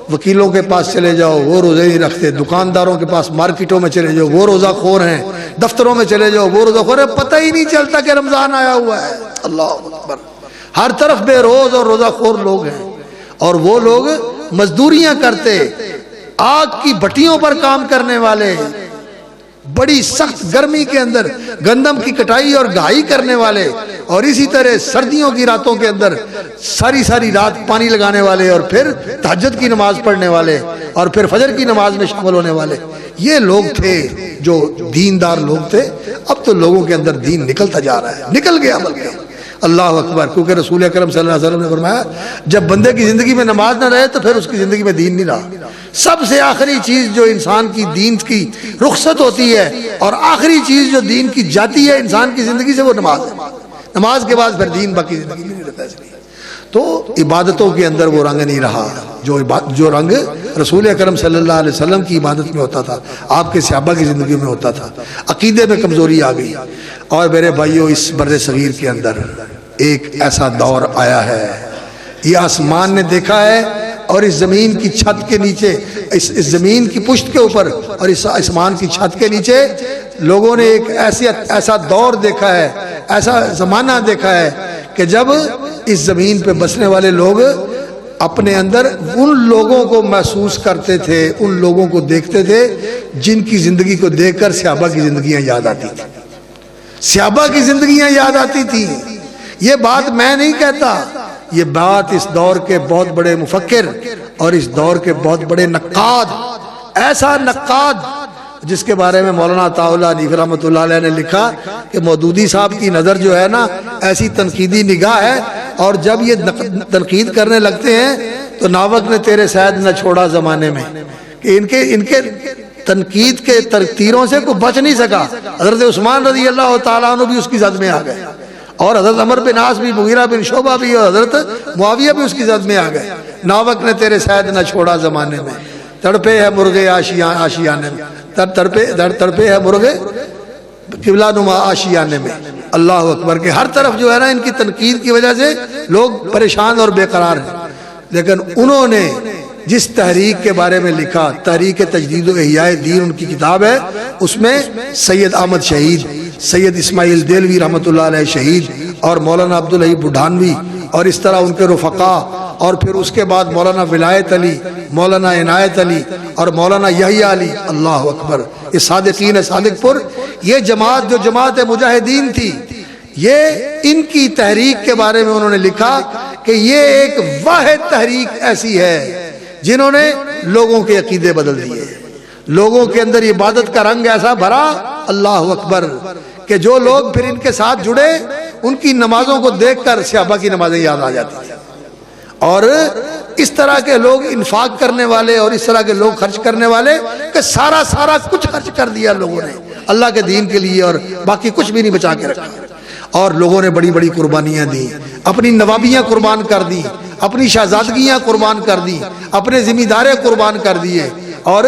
وکیلوں کے پاس چلے جاؤ وہ روزے نہیں رکھتے، دکانداروں کے پاس مارکیٹوں میں چلے جاؤ وہ روزہ خور ہیں، دفتروں میں چلے جاؤ وہ روزہ خور ہیں، پتہ ہی نہیں چلتا کہ رمضان آیا ہوا ہے۔ اللہ اکبر، ہر طرف بے روز اور روزہ خور لوگ ہیں، اور وہ لوگ مزدوریاں کرتے، آگ کی بھٹیوں پر کام کرنے والے، بڑی سخت گرمی کے اندر گندم کی کٹائی اور گہائی کرنے والے، اور اسی طرح سردیوں کی راتوں کے اندر ساری رات پانی لگانے والے، اور پھر تہجد کی نماز پڑھنے والے، اور پھر فجر کی نماز میں شامل ہونے والے، یہ لوگ تھے جو دیندار لوگ تھے۔ اب تو لوگوں کے اندر دین نکلتا جا رہا ہے، نکل گیا بلکہ، اللہ اکبر، کیونکہ رسول اکرم صلی اللہ علیہ وسلم نے فرمایا جب بندے کی زندگی میں نماز نہ رہے تو پھر اس کی زندگی میں دین نہیں رہا۔ سب سے آخری چیز جو انسان کی دین کی رخصت ہوتی ہے، اور آخری چیز جو دین کی جاتی ہے انسان کی زندگی سے، وہ نماز ہے۔ نماز کے بعد پھر دین باقی زندگی میں نہیں رہتا۔ اس لیے تو عبادتوں کے اندر وہ رنگ نہیں رہا جو رنگ رسول اکرم صلی اللہ علیہ وسلم کی عبادت میں ہوتا تھا، آپ کے صحابہ کی زندگی میں ہوتا تھا۔ عقیدے میں کمزوری آ گئی۔ اور میرے بھائیوں، اس بر صغیر کے اندر ایک ایسا دور آیا ہے، یہ آسمان نے دیکھا ہے، اور اس زمین کی چھت کے نیچے، اس زمین کی پشت کے اوپر اور اس آسمان کی چھت کے نیچے لوگوں نے ایک ایسا دور دیکھا ہے، ایسا زمانہ دیکھا ہے کہ جب اس زمین پہ بسنے والے لوگ اپنے اندر ان لوگوں کو محسوس کرتے تھے، ان لوگوں کو دیکھتے تھے جن کی زندگی کو دیکھ کر صحابہ کی زندگیاں یاد آتی تھیں، صحابہ کی زندگیاں یاد آتی تھیں۔ یہ بات میں نہیں کہتا، یہ بات اس دور کے بہت بڑے مفکر اور اس دور کے بہت بڑے نقاد، ایسا نقاد جس کے بارے میں مولانا عطا اللہ حنیفی رحمۃ اللہ علیہ نے لکھا کہ مودودی صاحب کی نظر جو ہے نا ایسی تنقیدی نگاہ ہے، اور جب یہ تنقید کرنے لگتے ہیں تو ناوک نے تیرے سید نہ چھوڑا زمانے میں، کہ ان کے تنقید کے تیروں سے کوئی بچ نہیں سکا۔ حضرت عثمان رضی اللہ تعالیٰ عنہ بھی اس کی زد میں آ گئے، اور حضرت عمر بن عاص بھی، مغیرہ بن شعبہ بھی، اور حضرت معاویہ بھی اس کی زد میں آ گئے۔ ناوک نے تیرے سید نہ چھوڑا زمانے میں، تڑپے ہے مرغے آشیانے میں، تڑپے ہے مرغے قبلہ نما آشیانے میں۔ اللہ اکبر، کہ ہر طرف جو ہے نا ان کی تنقید کی وجہ سے لوگ پریشان اور بے قرار ہیں، لیکن انہوں نے جس تحریک کے بارے میں لکھا، تحریک تجدید و احیاء دین ان کی کتاب ہے، اس میں سید احمد شہید، سید اسماعیل دیلوی رحمۃ اللہ علیہ شہید، اور مولانا عبدالحی بڈھانوی، اور اس طرح ان کے رفقا، اور پھر اس کے بعد مولانا ولایت علی، مولانا عنایت علی، اور مولانا یحییٰ علی، اللہ اکبر، یہ صادقین صادق پور، یہ جماعت جو جماعت مجاہدین تھی، یہ ان کی تحریک کے بارے میں انہوں نے لکھا کہ یہ ایک واحد تحریک ایسی ہے جنہوں نے لوگوں کے عقیدے بدل دیے، لوگوں کے اندر عبادت کا رنگ ایسا بھرا، اللہ اکبر، کہ جو لوگ پھر ان کے ساتھ جڑے ان کی نمازوں کو دیکھ کر صحابہ کی نمازیں یاد آ جاتی تھیں۔ اور اس طرح کے لوگ انفاق کرنے والے، اور اس طرح کے لوگ خرچ کرنے والے کہ سارا کچھ خرچ کر دیا لوگوں نے اللہ کے دین کے لیے، اور باقی کچھ بھی نہیں بچا کے رکھا۔ اور لوگوں نے بڑی بڑی قربانیاں دی، اپنی نوابیاں قربان کر دی، اپنی شہزادگیاں قربان کر دی، اپنے ذمہ دارے قربان کر دیے، اور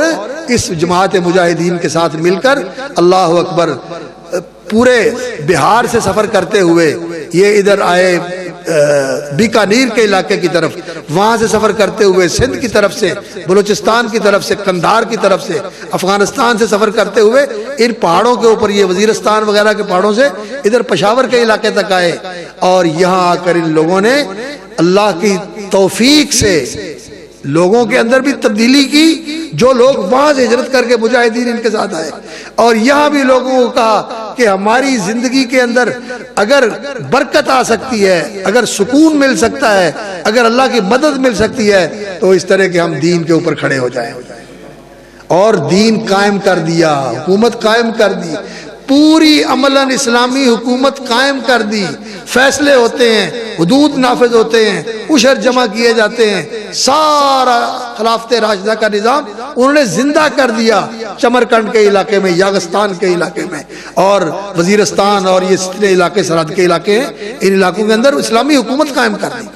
اس جماعت مجاہدین کے ساتھ مل کر اللہ اکبر پورے بہار سے سفر کرتے ہوئے یہ ادھر آئے بیکانیر کے علاقے کی طرف، وہاں سے سفر کرتے ہوئے سندھ کی طرف سے، بلوچستان کی طرف سے، قندھار کی طرف سے، افغانستان سے سفر کرتے ہوئے ان پہاڑوں کے اوپر، یہ وزیرستان وغیرہ کے پہاڑوں سے ادھر پشاور کے علاقے تک آئے، اور یہاں آ کر ان لوگوں نے اللہ کی توفیق سے لوگوں کے اندر بھی تبدیلی کی، جو لوگ وہاں سے ہجرت کر کے مجاہدین ان کے ساتھ آئے، اور یہاں بھی لوگوں کو کہا کہ ہماری زندگی کے اندر اگر برکت آ سکتی ہے، اگر سکون مل سکتا ہے، اگر اللہ کی مدد مل سکتی ہے، تو اس طرح کہ ہم دین کے اوپر کھڑے ہو جائیں، اور دین قائم کر دیا، حکومت قائم کر دی، پوری عملاً اسلامی حکومت قائم کر دی، فیصلے ہوتے ہیں، حدود نافذ ہوتے ہیں، عشر جمع کیے جاتے ہیں، سارا خلافت راشدہ کا نظام انہوں نے زندہ کر دیا چمرکنڈ کے علاقے میں، یاغستان کے علاقے میں، اور وزیرستان اور یہ جتنے علاقے سرحد کے علاقے ہیں، ان علاقوں کے اندر اسلامی حکومت قائم کر دی۔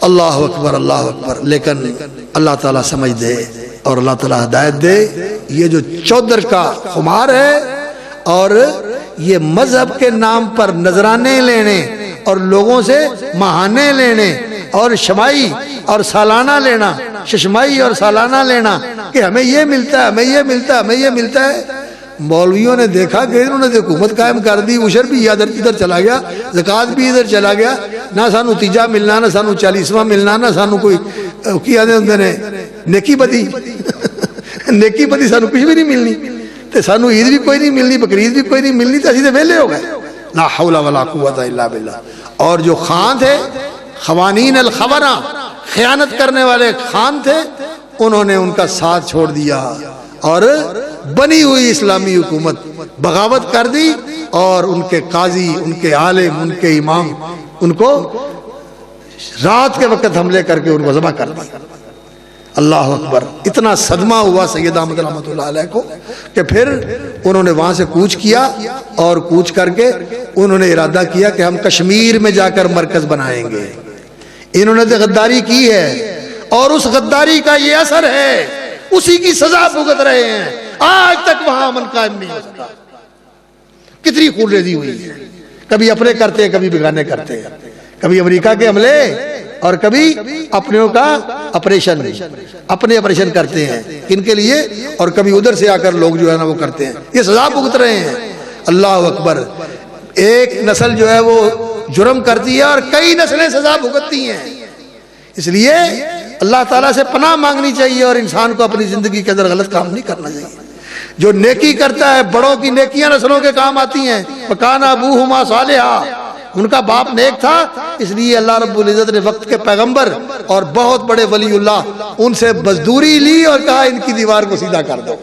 اللہ اکبر، اللہ اکبر۔ لیکن اللہ تعالیٰ سمجھ دے اور اللہ تعالیٰ ہدایت دے، یہ جو چودر کا خمار ہے اور یہ مذہب کے نام پر نذرانے لینے اور لوگوں سے ماہانے لینے اور شمائی اور سالانہ لینا، ششمائی اور سالانہ لینا کہ ہمیں یہ ملتا ہے، ہمیں یہ ملتا ہے، ہمیں یہ ملتا ہے، مولویوں نے دیکھا کہ انہوں نے حکومت قائم کر دی، عشر بھی ادھر چلا گیا، زکوٰۃ بھی ادھر چلا گیا، نہ سانو تیجا ملنا، نہ سانو 40واں ملنا، نہ سانو کوئی کیا دے ہوندے نے نیکی بدی نیکی بدی سانو کچھ بھی نہیں ملنی، تے سانو عید بھی کوئی نہیں ملنی، بقرعید بھی کوئی نہیں ملنی، تو اسی تے ویلے ہو گئے، لا حول ولا قوت الا باللہ۔ اور جو خان تھے، خوانین الخبرہ، خیانت کرنے والے خان تھے، انہوں نے ان کا ساتھ چھوڑ دیا اور بنی ہوئی اسلامی حکومت بغاوت کر دی، اور ان کے قاضی، ان کے عالم، ان کے امام ان کو رات کے وقت حملے کر کے ان کو ذبح کر دیا۔ اللہ اکبر۔ اتنا صدمہ ہوا سید احمد رحمۃ اللہ علیہ کو کہ پھر انہوں نے وہاں سے کوچ کیا، اور کوچ کر کے انہوں نے ارادہ کیا کہ ہم کشمیر میں جا کر مرکز بنائیں گے۔ انہوں نے غداری کی ہے، اور اس غداری کا یہ اثر ہے، اسی کی سزا بھگت رہے ہیں، آج تک وہاں امن قائم نہیں ہو سکا۔ کتنی خون ریزی ہوئی ہے، کبھی اپنے کرتے ہیں، کبھی بیگانے کرتے ہیں، کبھی امریکہ کے حملے اور کبھی اپنوں کا اپریشن، اپنے اپریشن کرتے ہیں کن کے لیے، اور کبھی ادھر سے آ کر لوگ جو ہے نا وہ کرتے ہیں، یہ سزا بھگت رہے ہیں۔ اللہ اکبر۔ ایک نسل جو ہے وہ جرم کرتی ہے اور کئی نسلیں سزا بھگتتی ہیں، اس لیے اللہ تعالیٰ سے پناہ مانگنی چاہیے، اور انسان کو اپنی زندگی کے اندر غلط کام نہیں کرنا چاہیے۔ جو نیکی کرتا ہے، بڑوں کی نیکیاں نسلوں کے کام آتی ہیں۔ وَكَانَ أَبُوهُمَا صَالِحًا، ان کا باپ نیک تھا، اس لیے اللہ رب العزت نے وقت کے پیغمبر اور بہت بڑے ولی اللہ ان سے مزدوری لی اور کہا ان کی دیوار کو سیدھا کر دو۔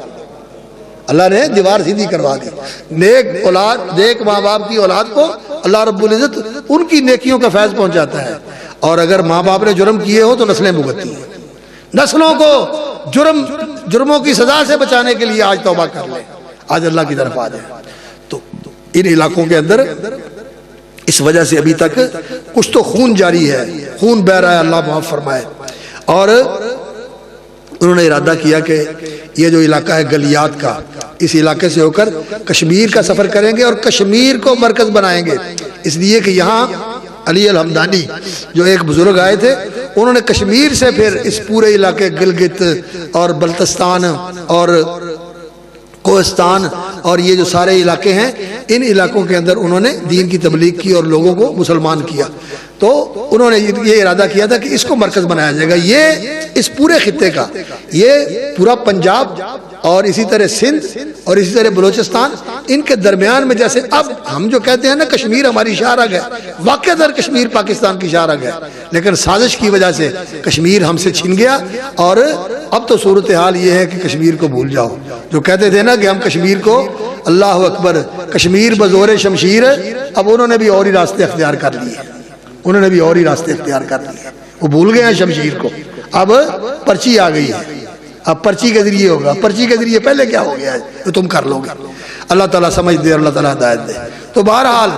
اللہ نے دیوار سیدھی کروا دی۔ نیک اولاد، نیک ماں باپ کی اولاد کو اللہ رب العزت ان کی نیکیوں کا فیض پہنچاتا ہے، اور اگر ماں باپ نے جرم کیے ہو تو نسلیں بھگتتی ہیں۔ نسلوں کو جرموں کی سزا سے بچانے کے لیے آج توبہ کر لیں، آج اللہ کی طرف آ جائیں۔ تو ان علاقوں کے اندر اس وجہ سے ابھی تک کچھ تو خون جاری ہے، خون بہ رہا ہے، اللہ معاف فرمائے۔ اور انہوں نے ارادہ کیا کہ یہ جو علاقہ ہے گلیات کا، اس علاقے سے ہو کر کشمیر کا سفر کریں گے اور کشمیر کو مرکز بنائیں گے، اس لیے کہ یہاں علی الحمدانی جو ایک بزرگ آئے تھے، انہوں نے کشمیر سے پھر اس پورے علاقے گلگت اور بلتستان اور کوہستان اور یہ جو سارے علاقے ہیں، ان علاقوں کے اندر انہوں نے دین کی تبلیغ کی اور لوگوں کو مسلمان کیا۔ تو انہوں نے یہ ارادہ کیا تھا کہ اس کو مرکز بنایا جائے گا، یہ اس پورے خطے کا، یہ پورا پنجاب اور اسی طرح سندھ اور اسی طرح بلوچستان، ان کے درمیان میں جیسے اب ہم جو کہتے ہیں نا کشمیر ہماری شاہراہ ہے، واقع در کشمیر پاکستان کی شاہراہ ہے، لیکن سازش کی وجہ سے کشمیر ہم سے چھن گیا، اور اب تو صورتحال یہ ہے کہ کشمیر کو بھول جاؤ۔ جو کہتے تھے نا کہ ہم کشمیر کو، اللہ اکبر، کشمیر بزور شمشیر، اب انہوں نے بھی اور ہی راستے اختیار کر لیے، انہوں نے بھی اور ہی راستے اختیار کر لیے، وہ بھول گئے ہیں شمشیر کو، اب پرچی آ گئی ہے، اب پرچی کے ذریعے ہوگا، پرچی کے ذریعے پہلے کیا ہو گیا ہے تو تم کر لو گے۔ اللہ تعالیٰ سمجھ دے اور اللہ تعالیٰ ہدایت دے۔ تو بہرحال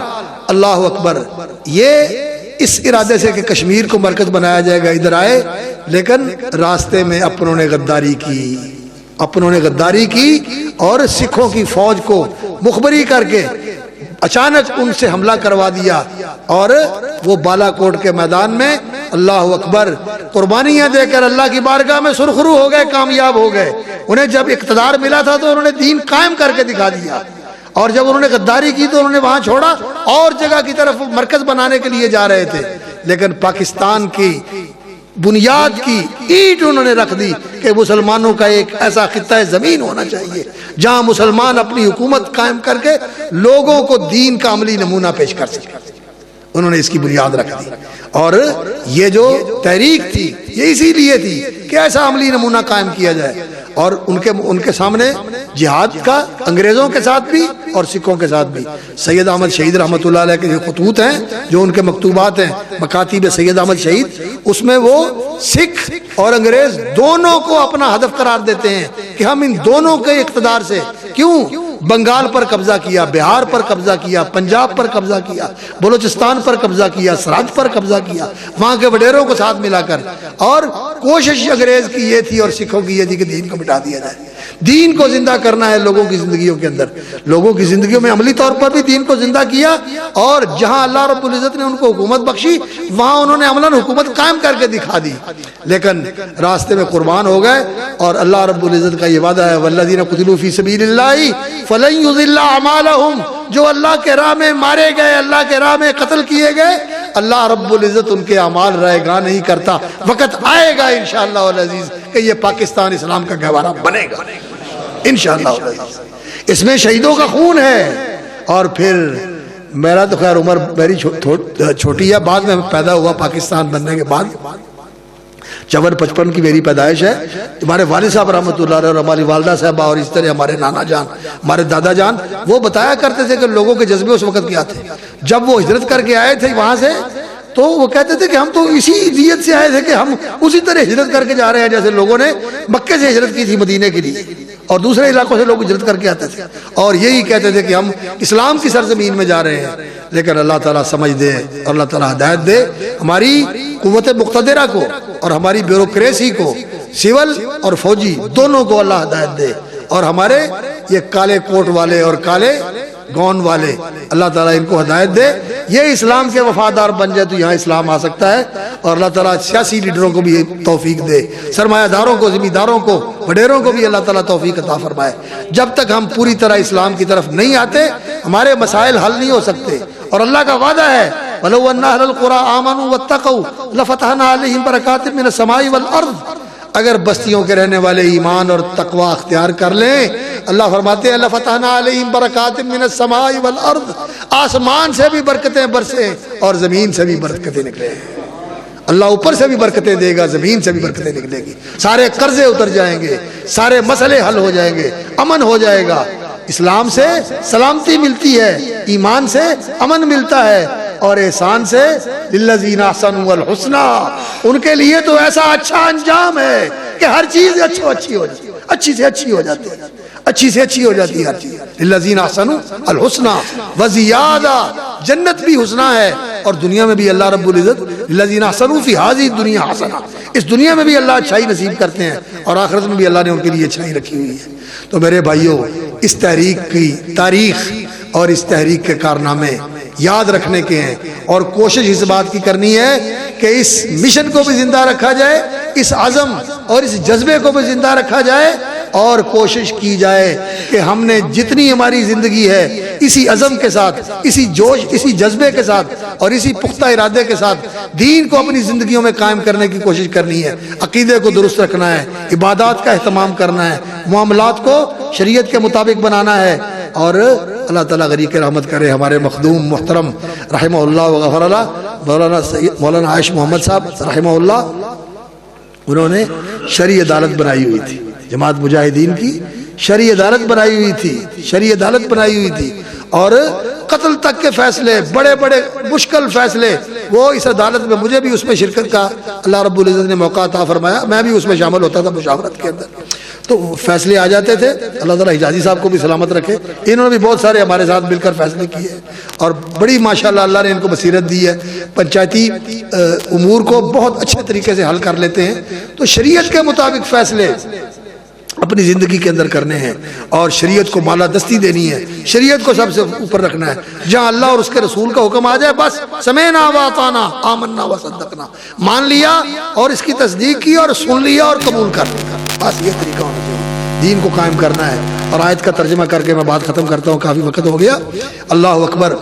اللہ اکبر، یہ اس ارادے سے کہ کشمیر کو مرکز بنایا جائے گا ادھر آئے، لیکن راستے میں اپنوں نے غداری کی، اپنوں نے غداری کی اور سکھوں کی فوج کو مخبری کر کے اچانک ان سے حملہ کروا دیا، اور وہ بالا کوٹ کے میدان میں اللہ اکبر قربانیاں دے کر اللہ کی بارگاہ میں سرخرو ہو گئے، کامیاب ہو گئے۔ انہیں جب اقتدار ملا تھا تو انہوں نے دین قائم کر کے دکھا دیا، اور جب انہوں نے غداری کی تو انہوں نے وہاں چھوڑا اور جگہ کی طرف مرکز بنانے کے لیے جا رہے تھے، لیکن پاکستان کی بنیاد کی اینٹ انہوں نے رکھ دی کہ مسلمانوں کا ایک ایسا خطہ زمین ہونا چاہیے جہاں مسلمان اپنی حکومت قائم کر کے لوگوں کو دین کا عملی نمونہ پیش کر سکیں۔ انہوں نے اس کی بنیاد رکھ دی، اور یہ جو تحریک تھی یہ اسی لیے تھی کہ ایسا عملی نمونہ قائم کیا جائے، اور ان کے سامنے جہاد کا انگریزوں کے ساتھ بھی اور سکھوں کے ساتھ بھی۔ سید احمد شہید رحمۃ اللہ علیہ کے جو خطوط ہیں، جو ان کے مکتوبات ہیں، مکاتیب سید احمد شہید، اس میں وہ سکھ اور انگریز دونوں کو اپنا ہدف قرار دیتے ہیں کہ ہم ان دونوں کے اقتدار سے، کیوں بنگال پر قبضہ کیا، بہار پر قبضہ کیا، پنجاب پر قبضہ کیا، بلوچستان پر قبضہ کیا، سرحد پر قبضہ کیا، وہاں کے وڈیروں کو ساتھ ملا کر، اور کوشش انگریز کی یہ تھی اور سکھوں کی یہ تھی کہ دین کو مٹا دیا جائے۔ دین کو زندہ کرنا ہے لوگوں کی زندگیوں کے اندر، لوگوں کی زندگیوں میں عملی طور پر بھی دین کو زندہ کیا، اور جہاں اللہ رب العزت نے ان کو حکومت بخشی وہاں انہوں نے عملاً حکومت قائم کر کے دکھا دی، لیکن راستے میں قربان ہو گئے۔ اور اللہ رب العزت کا یہ وعدہ ہے والذین قتلوا فی سبیل اللہ فلن یضل اعمالہم، جو اللہ کے راہ میں مارے گئے، اللہ کے راہ میں قتل کیے گئے، اللہ رب العزت ان کے اعمال رائے گاہ نہیں کرتا۔ وقت آئے گا انشاءاللہ العزیز کہ یہ پاکستان اسلام کا گہوارہ بنے گا انشاءاللہ العزیز، اس میں شہیدوں کا خون ہے۔ اور پھر میرا تو خیر عمر میری چھوٹی ہے، بعد میں پیدا ہوا پاکستان بننے کے بعد، 54-55 کی میری پیدائش ہے۔ ہمارے والد صاحب رحمۃ اللہ علیہ اور ہماری والدہ صاحبہ اور اس طرح ہمارے نانا جان، ہمارے دادا جان، وہ بتایا کرتے تھے کہ لوگوں کے جذبے اس وقت کیا تھے جب وہ ہجرت کر کے آئے تھے وہاں سے، تو وہ کہتے تھے کہ ہم تو اسی نیت سے آئے تھے کہ ہم اسی طرح ہجرت کر کے جا رہے ہیں جیسے لوگوں نے مکے سے ہجرت کی تھی مدینے کے لیے، اور دوسرے علاقوں سے لوگ ہجرت کر کے آتے تھے، اور یہی کہتے تھے کہ ہم اسلام کی سرزمین میں جا رہے ہیں۔ لیکن اللہ تعالیٰ سمجھ دے اور اللہ تعالیٰ ہدایت دے ہماری قوت مقتدرہ کو اور ہماری بیوروکریسی کو، سول اور فوجی دونوں کو اللہ ہدایت دے، اور ہمارے یہ کالے کوٹ والے اور کالے گون والے اللہ تعالیٰ ان کو ہدایت دے، یہ اسلام کے وفادار بن جائے تو یہاں اسلام آ سکتا ہے، اور اللہ تعالیٰ سیاسی لیڈروں کو بھی توفیق دے، سرمایہ داروں کو، ذمہ داروں کو، وڈیروں کو بھی اللہ تعالیٰ توفیق عطا فرمائے۔ جب تک ہم پوری طرح اسلام کی طرف نہیں آتے ہمارے مسائل حل نہیں ہو سکتے، اور اللہ کا وعدہ ہے وَلَوْ أَنَّ أَهْلَ الْقُرَىٰ آمَنُوا وَاتَّقَوْا لَفَتَحْنَا عَلَيْهِمْ بَرَكَاتٍ مِّنَ السَّمَاءِ وَالْأَرْضِ، اگر بستیوں کے رہنے والے ایمان اور تقوی اختیار کر لیں، اللہ فرماتے ہیں لَفَتَحْنَا عَلَيْهِمْ بَرَكَاتٍ مِّنَ السَّمَاءِ وَالْأَرْضِ، آسمان سے بھی برکتیں برسیں اور زمین سے بھی برکتیں نکلیں۔ اللہ اوپر سے بھی برکتیں دے گا، زمین سے بھی برکتیں نکلے گی، سارے قرضے اتر جائیں گے، سارے مسئلے حل ہو جائیں گے، امن ہو جائے گا۔ اسلام سے سلامتی ملتی ہے، ایمان سے امن ملتا ہے، اور احسان سے للذین احسنوا الحسنی، ان کے لیے تو ایسا اچھا انجام ہے کہ ہر چیز اچھی ہو جاتی ہے، اچھی سے اچھی ہو جاتی ہے، اچھی سے اچھی ہو جاتی ہے ہر چیز۔ للذین احسنوا الحسنی وزیادہ، جنت بھی حسنہ ہے، اور دنیا میں بھی اللہ رب العزت للذین احسنوا فی ہذہ الدنیا حسنہ، اس دنیا میں بھی اللہ اچھائی نصیب کرتے ہیں، اور آخرت میں بھی اللہ نے ان کے لیے اچھائی رکھی ہوئی ہے۔ تو میرے بھائیوں، اس تحریک کی تاریخ اور اس تحریک کے کارنامے یاد رکھنے کے ہیں، اور کوشش اس بات کی کرنی ہے کہ اس مشن کو بھی زندہ رکھا جائے، اس عزم اور اس جذبے کو بھی زندہ رکھا جائے، اور کوشش کی جائے کہ ہم نے جتنی ہماری زندگی ہے اسی عزم کے ساتھ، اسی جوش، اسی جذبے کے ساتھ اور اسی پختہ ارادے کے ساتھ دین کو اپنی زندگیوں میں قائم کرنے کی کوشش کرنی ہے، عقیدے کو درست رکھنا ہے، عبادات کا اہتمام کرنا ہے، معاملات کو شریعت کے مطابق بنانا ہے، اور اللہ تعالیٰ غریق رحمت کرے ہمارے مخدوم محترم رحمہ اللہ وغفر اللہ مولانا عائش محمد صاحب رحمہ اللہ، انہوں نے شرعی عدالت بنائی ہوئی تھی، جماعت مجاہدین کی شرعی عدالت بنائی ہوئی تھی، شرعی عدالت بنائی ہوئی تھی، اور قتل تک کے فیصلے، بڑے بڑے مشکل فیصلے، وہ اس عدالت میں مجھے بھی اس میں شرکت کا اللہ رب العزت نے موقع عطا فرمایا، میں بھی اس میں شامل ہوتا تھا مشاورت کے اندر، تو فیصلے آ جاتے تھے۔ اللہ تعالیٰ حجازی صاحب کو بھی سلامت رکھے، انہوں نے بھی بہت سارے ہمارے ساتھ مل کر فیصلے کیے، اور بڑی ماشاءاللہ اللہ نے ان کو بصیرت دی ہے، پنچایتی امور کو بہت اچھے طریقے سے حل کر لیتے ہیں۔ تو شریعت کے مطابق فیصلے اپنی زندگی کے اندر کرنے ہیں، اور شریعت کو بالادستی دینی ہے، شریعت کو سب سے اوپر رکھنا ہے۔ جہاں اللہ اور اس کے رسول کا حکم آ جائے بس سمعنا واطعنا آمنا وصدقنا، مان لیا اور اس کی تصدیق کی اور سن لیا اور قبول کر لیا، بس یہ طریقہ ہونا چاہیے، دین کو قائم کرنا ہے۔ اور آیت کا ترجمہ کر کے میں بات ختم کرتا ہوں، کافی وقت ہو گیا۔ اللہ اکبر۔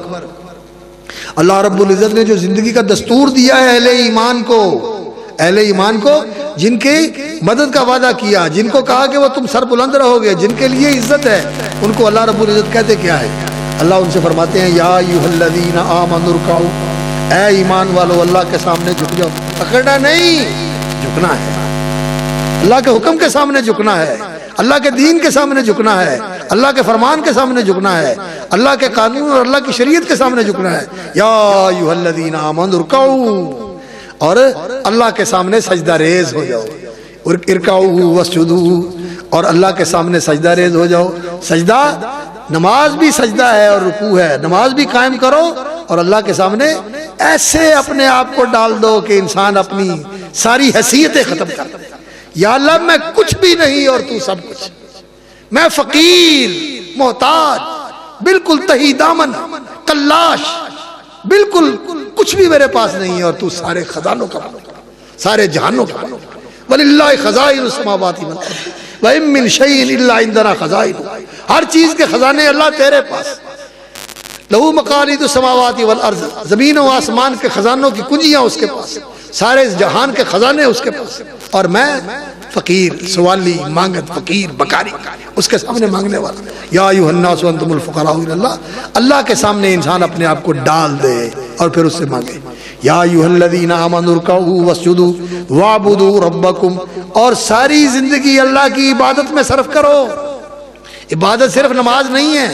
اللہ رب العزت نے جو زندگی کا دستور دیا ہے اہل ایمان کو، جن کی مدد کا وعدہ کیا، جن کو کہا کہ وہ تم سر بلند رہو گے، جن کے لیے عزت ہے، ان کو اللہ رب العزت کہتے کیا ہے؟ اللہ ان سے فرماتے ہیں یا ایھا الذین آمنوا ارکعوا، اے ایمان والو اللہ کے سامنے جھک جاؤ، پکڑنا نہیں، جھکنا ہے، اللہ کے حکم کے سامنے جھکنا ہے، اللہ کے دین کے سامنے جھکنا ہے، اللہ کے فرمان کے سامنے جھکنا ہے، اللہ کے قانون اور اللہ کی شریعت کے سامنے جھکنا ہے۔ یا ایھا الذین آمنوا ارکعوا، اور اللہ کے سامنے سجدہ ریز ہو جاؤ، ارکعوا واسجدوا، اور اللہ کے سامنے سجدہ ریز ہو جاؤ۔ سجدہ، نماز بھی سجدہ ہے اور رکوع ہے، نماز بھی قائم کرو اور اللہ کے سامنے ایسے اپنے آپ کو ڈال دو کہ انسان اپنی ساری حیثیتیں ختم کر دے۔ یا اللہ میں کچھ بھی نہیں اور تو سب کچھ، میں فقیر محتاج، بالکل تہی دامن کلاش، بالکل کچھ بھی میرے پاس نہیں ہے اور تو سارے خزانوں کا مالک، سارے جہانوں کا مالک۔ وَلِلَّهِ خَزَائِنُ السَّمَاوَاتِ وَالْأَرْضِ وَإِن مِّن شَيْءٍ إِلَّا عِندَنَا خَزَائِنُهُ، ہر چیز کے خزانے اللہ تیرے پاس، لَهُ مَقَالِيدُ السَّمَاوَاتِ وَالْأَرْضِ، زمین و آسمان کے خزانوں کی کنجیاں اس کے پاس، سارے جہان کے خزانے اس کے پاس، اور میں فقیر، سوالی، مانگت، فقیر، بکاری، اس کے سامنے مانگنے والا۔ یا ایھا الناس انتم الفقراء الی اللہ، اللہ کے سامنے انسان اپنے آپ کو ڈال دے اور پھر اس سے مانگے۔ یا ایھا الذین آمنوا ارکعوا واسجدوا واعبدوا ربکم، اور ساری زندگی اللہ کی عبادت میں صرف کرو۔ عبادت صرف نماز نہیں ہے،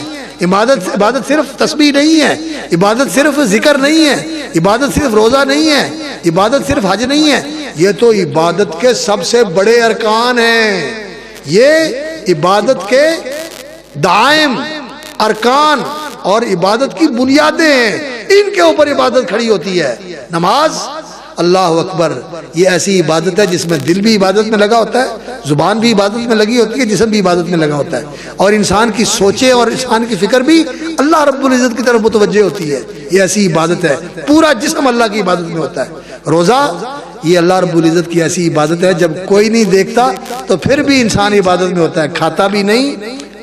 عبادت صرف تسبیح نہیں ہے، عبادت صرف ذکر نہیں ہے، عبادت صرف روزہ نہیں ہے، عبادت صرف حج نہیں ہے، یہ تو عبادت کے سب سے بڑے ارکان ہیں، یہ عبادت کے دائم ارکان اور عبادت کی بنیادیں ہیں، ان کے اوپر عبادت کھڑی ہوتی ہے۔ نماز، اللہ اکبر، یہ ایسی عبادت ہے جس میں دل بھی عبادت میں لگا ہوتا ہے، زبان بھی عبادت میں لگی ہوتی ہے، جسم بھی عبادت میں لگا ہوتا ہے، اور انسان کی سوچیں اور انسان کی فکر بھی اللہ رب العزت کی طرف متوجہ ہوتی ہے۔ یہ ایسی عبادت ہے، پورا جسم اللہ کی عبادت میں ہوتا ہے۔ روزہ، یہ اللہ رب العزت کی ایسی عبادت ہے جب کوئی نہیں دیکھتا تو پھر بھی انسان عبادت میں ہوتا ہے، کھاتا بھی نہیں،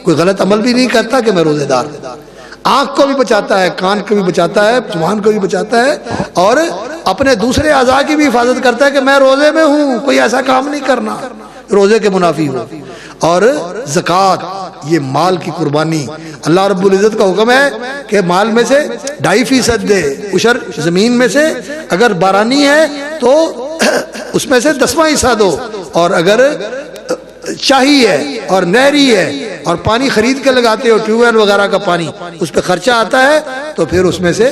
کوئی غلط عمل بھی نہیں کرتا کہ میں روزے دار ہوں، آنکھ کو بھی بچاتا ہے، کان کو بھی بچاتا ہے، زبان کو بھی بچاتا ہے، اور اپنے دوسرے اعضاء کی بھی حفاظت کرتا ہے کہ میں روزے میں ہوں، کوئی ایسا کام نہیں کرنا روزے کے منافی ہو۔ اور زکوٰۃ، یہ مال کی قربانی، اللہ رب العزت کا حکم ہے کہ مال میں سے 2.5% دے، عشر زمین میں سے اگر بارانی ہے تو اس میں سے 10واں حصہ دو، اور اگر شاہی ہے اور نہری ہے اور پانی خرید کے لگاتے ہو، ٹیوب ویل وغیرہ کا پانی، اس پہ خرچہ آتا ہے تو پھر اس میں سے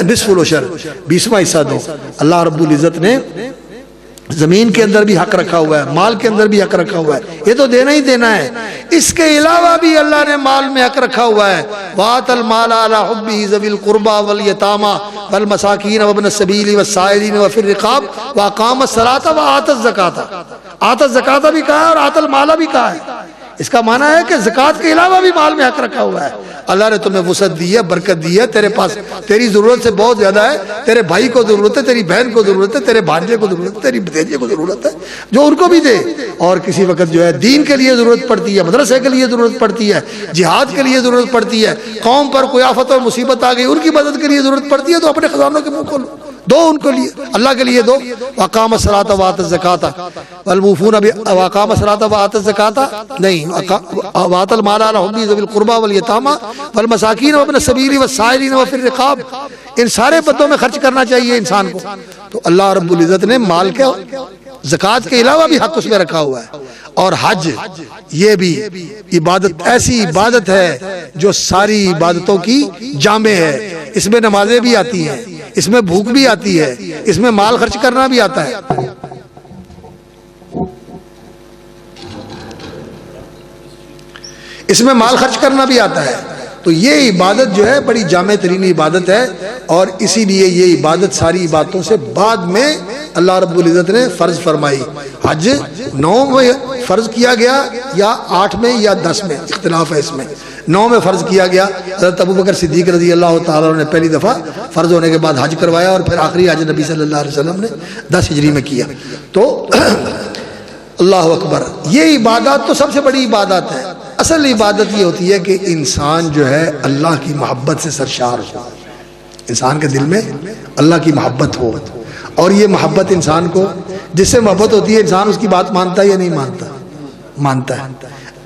نصف العشر 20واں حصہ دو۔ اللہ رب العزت نے زمین کے اندر بھی حق رکھا ہوا ہے، مال کے اندر بھی حق رکھا ہوا ہے، یہ تو دینا ہی دینا ہے۔ اس کے علاوہ بھی اللہ نے مال میں حق رکھا ہوا ہے، وَآتَى الْمَالَ عَلَىٰ حُبِّهِ ذَوِي الْقُرْبَىٰ وَالْيَتَامَىٰ وَالْمَسَاكِينَ وَابْنَ السَّبِيلِ وَالسَّائِلِينَ وَفِي الرِّقَابِ وَأَقَامَ الصَّلَاةَ وَآتَى الزَّكَاةَ، آتَى الزَّكَاةَ بھی کہا ہے اور آتَى الْمَالَ بھی کہا ہے۔ اس کا معنی ہے کہ زکوٰۃ کے علاوہ بھی مال میں حق رکھا ہوا ہے۔ اللہ نے تمہیں وسعت دی ہے، برکت دی ہے، تیرے پاس تیری ضرورت سے بہت زیادہ ہے، تیرے بھائی کو ضرورت ہے، تیری بہن کو ضرورت ہے، تیرے بھانجے کو ضرورت ہے، تیری بھتیجے کو ضرورت ہے، جو ان کو بھی دے۔ اور کسی وقت جو ہے دین کے لیے ضرورت پڑتی ہے، مدرسے کے لیے ضرورت پڑتی ہے، جہاد کے لیے ضرورت پڑتی ہے، قوم پر کوئی آفت اور مصیبت آ گئی ان کی مدد کے لیے ضرورت پڑتی ہے، تو اپنے خزانوں کے منہ کھولو، دو ان کو لیے، اللہ کے لیے دو۔ وَأَقَامَ الصَّلَاةَ وَآتَى الزَّكَاةَ وَالْمُوفُونَ وَأَقَامَ الصَّلَاةَ وَآتَى الزَّكَاةَ نہیں، وَآتَى الْمَالَ عَلَىٰ حُبِّهِ ذَوِي الْقُرْبَىٰ وَالْيَتَامَىٰ وَالْمَسَاكِينَ وَابْنَ السَّبِيلِ وَالسَّائِلِينَ وَفِي الرِّقَابِ، ان سارے بدوں میں خرچ کرنا چاہیے انسان کو۔ تو اللہ رب العزت نے مال کے زکوٰۃ کے علاوہ بھی حق اس میں رکھا ہوا ہے۔ اور حج، یہ بھی عبادت، ایسی عبادت ہے جو ساری عبادتوں کی جامع ہے، اس میں نمازیں بھی آتی ہیں، اس میں بھوک بھی آتی ہے، اس میں مال خرچ کرنا بھی آتا ہے۔ اس میں مال خرچ کرنا بھی آتا ہے۔ تو یہ عبادت جو ہے بڑی جامع ترین عبادت ہے، اور اسی لیے یہ عبادت ساری عبادتوں سے بعد میں اللہ رب العزت نے فرض فرمائی. حج 9 میں فرض کیا گیا یا 8 میں یا 10 میں، اختلاف ہے اس میں. 9 میں فرض کیا گیا. حضرت ابو بکر صدیق رضی اللہ تعالیٰ عنہ نے پہلی دفعہ فرض ہونے کے بعد حج کروایا، اور پھر آخری حج نبی صلی اللہ علیہ وسلم نے 10 ہجری میں کیا. تو اللہ اکبر، یہ عبادات تو سب سے بڑی عبادت ہے. اصل عبادت یہ ہوتی ہے کہ انسان جو ہے اللہ کی محبت سے سرشار ہو، انسان کے دل میں اللہ کی محبت ہو. اور یہ محبت انسان کو، جس سے محبت ہوتی ہے انسان اس کی بات مانتا ہے یا نہیں مانتا؟ مانتا ہے.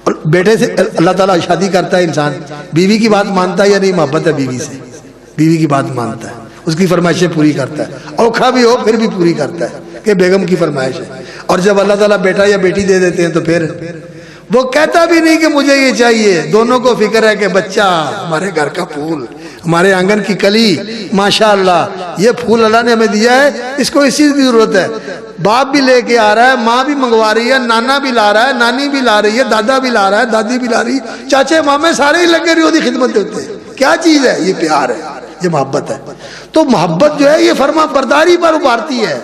اور بیٹے سے اللہ تعالیٰ شادی کرتا ہے انسان، بیوی کی بات مانتا ہے یا نہیں؟ محبت ہے بیوی سے، بیوی کی بات مانتا ہے، اس کی فرمائشیں پوری کرتا ہے، اوکھا بھی ہو پھر بھی پوری کرتا ہے کہ بیگم کی فرمائش ہے. اور جب اللہ تعالیٰ بیٹا یا بیٹی دے دیتے ہیں تو پھر وہ کہتا بھی نہیں کہ مجھے یہ چاہیے. دونوں کو فکر ہے کہ بچہ ہمارے گھر کا پھول، ہمارے آنگن کی کلی، ماشاءاللہ یہ پھول اللہ نے ہمیں دیا ہے، اس کو اس چیز کی ضرورت ہے. باپ بھی لے کے آ رہا ہے، ماں بھی منگوا رہی ہے، نانا بھی لا رہا ہے، نانی بھی لا رہی ہے، دادا بھی لا رہا ہے، دادی بھی لا رہی ہے، چاچے مامے سارے ہی لگے رہی ہوتی خدمت ہوتے ہیں. کیا چیز ہے یہ؟ پیار ہے، یہ محبت ہے. تو محبت جو ہے یہ فرما برداری پر ابھارتی ہے.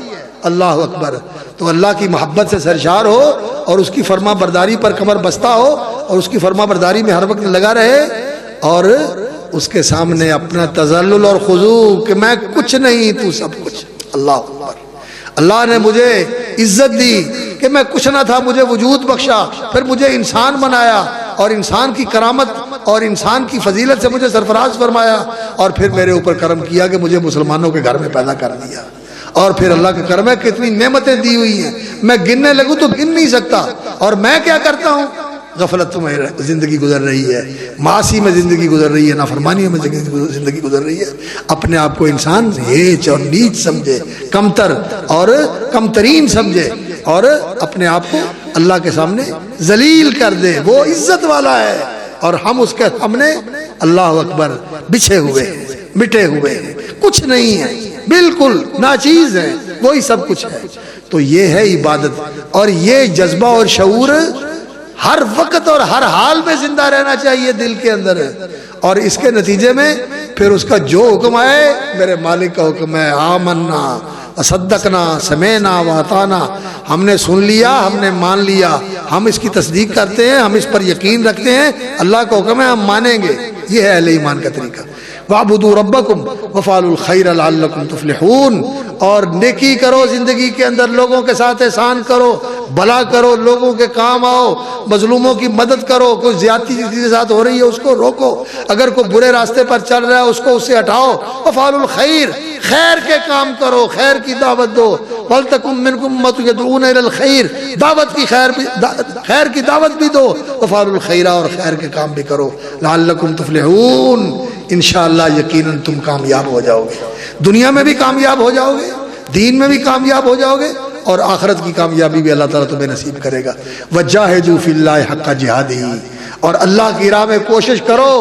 اللہ اکبر. تو اللہ کی محبت سے سرشار ہو اور اس کی فرما برداری پر کمر بستہ ہو اور اس کی فرما برداری میں ہر وقت لگا رہے، اور اس کے سامنے اپنا تذلل اور خضوع کہ میں کچھ نہیں تو سب کچھ. اللہ اکبر. اللہ نے مجھے عزت دی کہ میں کچھ نہ تھا، مجھے وجود بخشا، پھر مجھے انسان بنایا اور انسان کی کرامت اور انسان کی فضیلت سے مجھے سرفراز فرمایا، اور پھر میرے اوپر کرم کیا کہ مجھے مسلمانوں کے گھر میں پیدا کر دیا. اور پھر اللہ کا کرم ہے کہ اتنی نعمتیں دی ہوئی ہیں، میں گننے لگوں تو گن نہیں سکتا. اور میں کیا کرتا ہوں؟ غفلت میں زندگی گزر رہی ہے، معاصی میں زندگی گزر رہی ہے، نافرمانی میں زندگی گزر رہی ہے. اپنے آپ کو انسان ہیچ اور نیچ سمجھے، کمتر اور کمترین سمجھے، اور اپنے آپ کو اللہ کے سامنے ذلیل کر دے. وہ عزت والا ہے اور ہم اس کے سامنے اللہ اکبر بچھے ہوئے ہیں، مٹے ہوئے ہیں، کچھ نہیں ہے، بالکل ناچیز ہے، وہی سب کچھ ہے. تو یہ ہے عبادت. اور یہ جذبہ اور شعور ہر وقت اور ہر حال میں زندہ رہنا چاہیے دل کے اندر. اور اس کے نتیجے میں پھر اس کا جو حکم آئے، میرے مالک کا حکم ہے، آمنا صدقنا سمینا واطعنا، ہم نے سن لیا، ہم نے مان لیا، ہم اس کی تصدیق کرتے ہیں، ہم اس پر یقین رکھتے ہیں، اللہ کا حکم ہے، ہم مانیں گے. یہ ہے اہل ایمان کا طریقہ. وَاعْبُدُوا رَبَّكُمْ وَافْعَلُوا الْخَيْرَ لَعَلَّكُمْ تُفْلِحُونَ. اور نیکی کرو زندگی کے اندر، لوگوں کے ساتھ احسان کرو، بھلا کرو، لوگوں کے کام آؤ، مظلوموں کی مدد کرو. کوئی زیادتی کسی کے ساتھ ہو رہی ہے اس کو روکو، اگر کوئی برے راستے پر چل رہا ہے اس کو اس سے ہٹاؤ. وَافْعَلُوا الْخَيْرَ، خیر کے کام کرو، خیر کی دعوت دو. وَلْتَكُن مِّنكُمْ أُمَّةٌ يَدْعُونَ إِلَى الْخَيْرِ، دعوت کی خیر کی دعوت بھی دو. وَافْعَلُوا الْخَيْرَ، اور خیر کے کام بھی کرو. لَعَلَّكُمْ تُفْلِحُونَ، انشاءاللہ یقیناً تم کامیاب ہو جاؤ گے. دنیا میں بھی کامیاب ہو جاؤ گے، دین میں بھی کامیاب ہو جاؤ گے، اور آخرت کی کامیابی بھی اللہ تعالیٰ تمہیں نصیب کرے گا. وَجَاهِدُوا فِي اللَّهِ حَقَّ جِهَادِهِ، اور اللہ کی راہ میں کوشش کرو،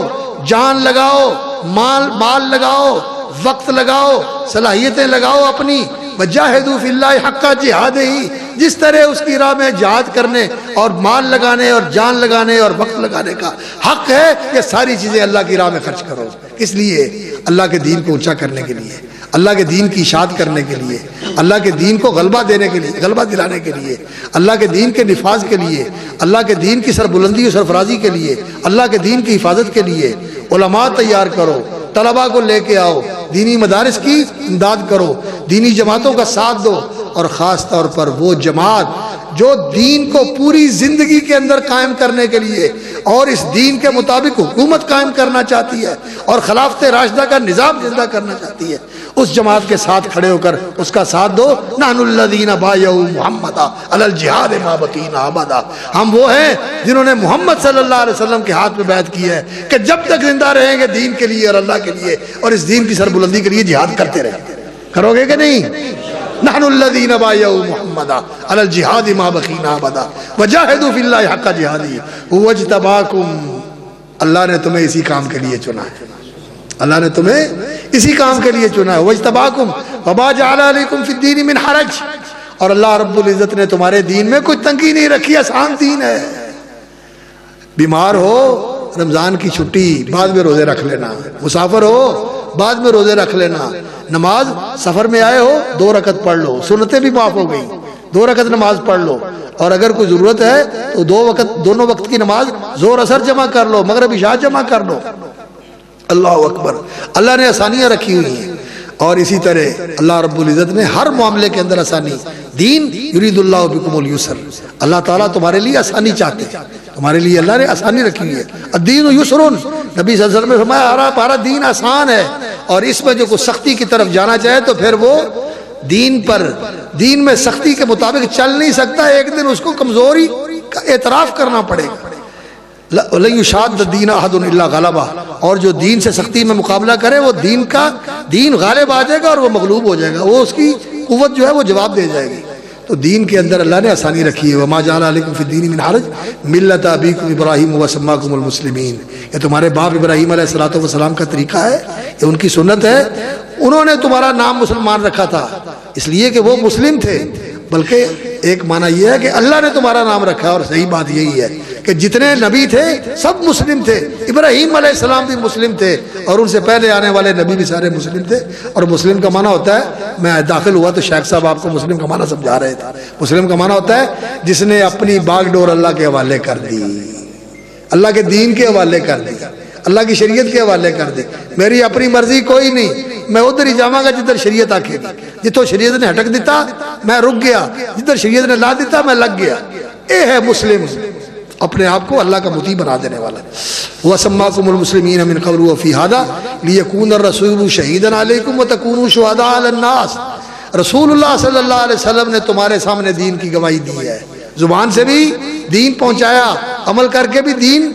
جان لگاؤ، مال لگاؤ، وقت لگاؤ، صلاحیتیں لگاؤ اپنی. وَجَاهِدُوا فِي اللَّهِ حَقَّ جِهَادِهِ، جس طرح اس کی راہ میں جہاد کرنے اور مال لگانے اور جان لگانے اور وقت لگانے کا حق ہے، یہ ساری چیزیں اللہ کی راہ میں خرچ کرو. کس لیے؟ اللہ کے دین کو اونچا کرنے کے لیے، اللہ کے دین کی اشاعت کرنے کے لیے، اللہ کے دین کو غلبہ دینے کے لیے، غلبہ دلانے کے لیے، اللہ کے دین کے نفاذ کے لیے، اللہ کے دین کی سربلندی اور سرفرازی کے لیے، اللہ کے دین کی حفاظت کے لیے. علماء تیار کرو، طلباء کو لے کے آؤ، دینی مدارس کی امداد کرو، دینی جماعتوں کا ساتھ دو. اور خاص طور پر وہ جماعت جو دین کو پوری زندگی کے اندر قائم کرنے کے لیے اور اس دین کے مطابق حکومت قائم کرنا چاہتی ہے اور خلافت راشدہ کا نظام زندہ کرنا چاہتی ہے، اس جماعت کے ساتھ کھڑے ہو کر اس کا ساتھ دو. نحن الذین بایعوا محمدا علی الجہاد ما بقینا ابدا، ہم وہ ہیں جنہوں نے محمد صلی اللہ علیہ وسلم کے ہاتھ میں بیعت کی ہے کہ جب تک زندہ رہیں گے دین کے لیے اور اللہ کے لیے اور اس دین کی سربلندی کے لیے جہاد کرتے رہیں گے. کرو گے کہ نہیں؟ نحن الذین بایعوا محمدا علی الجہاد ما بقینا ابدا وجاہدوا فی اللہ حق جہادہ هو اجتباکم. اللہ نے تمہیں اسی کام کے لیے چنا ہے، اللہ نے تمہیں اسی کام کے لیے چنا ہے. وَاجْتَبَاكُمْ وَمَا جَعَلَ عَلَيْكُمْ فِي الدِّينِ مِنْ حَرَجٍ، اور اللہ رب العزت نے تمہارے دین میں کوئی تنگی نہیں رکھی، آسان دین ہے. بیمار ہو رمضان کی چھٹی بعد میں روزے رکھ لینا، مسافر ہو بعد میں روزے رکھ لینا، نماز سفر میں آئے ہو 2 رکعت پڑھ لو، سنتیں بھی معاف ہو گئی، 2 رکعت نماز پڑھ لو، اور اگر کوئی ضرورت ہے تو دونوں وقت کی نماز ظہر اثر جمع کر لو، مغرب عشاء جمع کر لو۔ اللہ اکبر، اللہ نے آسانیاں رکھی ہوئی ہیں، اور اسی طرح اللہ رب العزت نے ہر معاملے کے اندر آسانی، دین یرید اللہ بکم اليسر، اللہ تعالیٰ تمہارے لیے آسانی چاہتے ہیں، تمہارے لیے اللہ نے آسانی رکھی ہوئی ہے۔ الدین یسر، نبی صلی اللہ علیہ وسلم نے فرمایا ہمارا دین آسان ہے، اور اس میں جو کوئی سختی کی طرف جانا چاہے تو پھر وہ دین میں سختی کے مطابق چل نہیں سکتا، ایک دن اس کو کمزوری کا اعتراف کرنا پڑے گا۔ لَن يُشَادَّ الدِّينَ أَحَدٌ إِلَّا غَلَبَهُ، اور جو دین سے سختی میں مقابلہ کرے وہ دین غالب آ جائے گا اور وہ مغلوب ہو جائے گا، وہ اس کی قوت جو ہے وہ جواب دے جائے گی۔ تو دین کے اندر اللہ نے آسانی رکھی ہے، وَمَا جَعَلَ عَلَيْكُمْ فِي الدِّينِ مِنْ حَرَجٍ مِلَّةَ أَبِيكُمْ إِبْرَاهِيمَ وَسَمَّاكُمُ الْمُسْلِمِينَ، یہ تمہارے باپ ابراہیم علیہ السلام کا طریقہ ہے، یہ ان کی سنت ہے، انہوں نے تمہارا نام مسلمان رکھا تھا اس لیے کہ وہ مسلم تھے، بلکہ ایک معنی یہ ہے کہ اللہ نے تمہارا نام رکھا، اور صحیح بات یہی ہے کہ جتنے نبی تھے سب مسلم تھے، ابراہیم علیہ السلام بھی مسلم تھے، اور ان سے پہلے آنے والے نبی بھی سارے مسلم تھے۔ اور مسلم کا معنی ہوتا ہے، میں داخل ہوا تو شیخ صاحب آپ کو مسلم کا معنی سمجھا رہے تھے، مسلم کا معنی ہوتا ہے جس نے اپنی باغ ڈور اللہ کے حوالے کر دی، اللہ کے دین کے حوالے کر دی، اللہ کی شریعت کے حوالے کر دی، میری اپنی مرضی کوئی نہیں، میں ادھر ہی جاواں گا جدھر شریعت آکھے گی، جتوں شریعت نے ہٹک دیتا میں رک گیا، جدھر شریعت نے لا دیتا میں لگ گیا۔ اے ہے مسلم، اپنے آپ کو اللہ کا مطیع بنا دینے والا۔ وَسَمَّاكُمُ الْمُسْلِمِينَ مِنْ قَبْلُ وَفِي هَذَا لِيَكُونَ الرَّسُولُ شَهِيدًا عَلَيْكُمْ وَتَكُونُوا شُهَدَاءَ عَلَى النَّاسِ، رسول اللہ صلی اللہ علیہ وسلم نے تمہارے سامنے دین کی گواہی دی ہے، زبان سے بھی دین پہنچایا، عمل کر کے بھی دین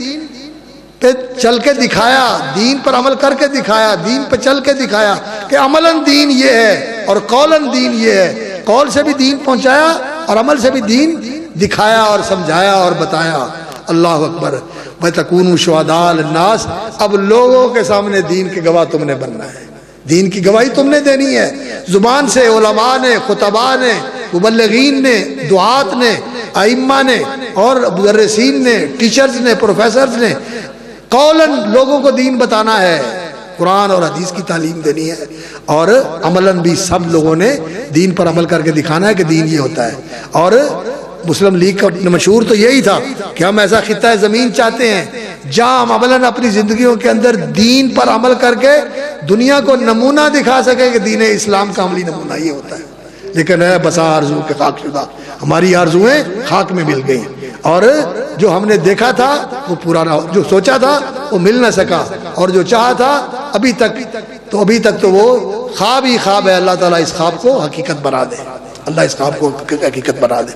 پہ چل کے دکھایا، دین پر عمل کر کے دکھایا، دین پہ چل کے دکھایا کہ عملاً دین یہ ہے اور قولاً دین یہ ہے، قول سے بھی دین پہنچایا اور عمل سے بھی دین دکھایا اور سمجھایا اور بتایا۔ اللہ اکبر۔ وَتَكُونُوا شُهَدَاءَ عَلَى النَّاسِ، اب لوگوں کے سامنے دین کے گواہ تم نے بننا ہے، دین کی گواہی تم نے دینی ہے، زبان سے علماء نے، خطباء نے، مبلغین نے، دعات نے، ائمہ نے اور مدرسین نے، ٹیچرز نے، پروفیسرز نے، قولاً لوگوں کو دین بتانا ہے، قرآن اور حدیث کی تعلیم دینی ہے، اور عملاً بھی سب لوگوں نے دین پر عمل کر کے دکھانا ہے کہ دین یہ ہوتا ہے۔ اور مسلم لیگ کا مشہور تو یہی تھا کہ ہم ایسا خطہ زمین چاہتے ہیں جہاں ہم عملاً اپنی زندگیوں کے اندر دین پر عمل کر کے دنیا کو نمونہ دکھا سکیں کہ دین اسلام کا عملی نمونہ یہ ہوتا ہے۔ لیکن ہے بسا آرزو کے خاک شدہ، ہماری آرزویں خاک میں مل گئی، اور جو ہم نے دیکھا تھا وہ پورا نہ، جو سوچا تھا وہ مل نہ سکا، اور جو چاہا تھا ابھی تک تو وہ خواب ہی خواب ہے۔ اللہ تعالیٰ اس خواب کو حقیقت بنا دے، اللہ اس خواب کو حقیقت بنا دے۔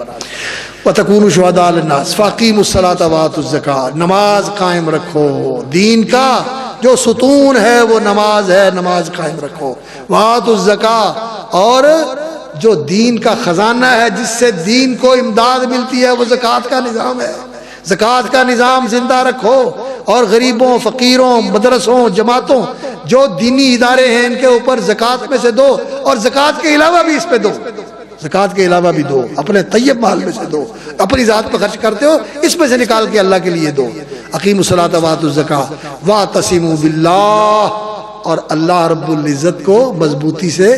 وَتَكُونُوا شُهَدَاءَ عَلَى النَّاسِ فَأَقِيمُوا الصَّلَاةَ وَآتُوا الزَّكَاةَ، نماز قائم رکھو، دین کا جو ستون ہے وہ نماز ہے، نماز قائم رکھو۔ وَآتُوا الزَّكَاةَ، اور جو دین کا خزانہ ہے جس سے دین کو امداد ملتی ہے وہ زکوٰۃ کا نظام ہے، زکوٰۃ کا نظام زندہ رکھو، اور غریبوں، فقیروں، مدرسوں، جماعتوں جو دینی ادارے ہیں ان کے اوپر زکوٰۃ میں سے دو، اور زکوٰۃ کے علاوہ بھی اس پہ دو، زکوٰۃ کے علاوہ بھی دو، اپنے طیب مال میں سے دو، اپنی ذات پہ خرچ کرتے ہو اس میں سے نکال کے اللہ کے لیے دو۔ اقیموا الصلاۃ وآتوا الزکاۃ واعتصموا باللہ، اور اللہ رب العزت کو مضبوطی سے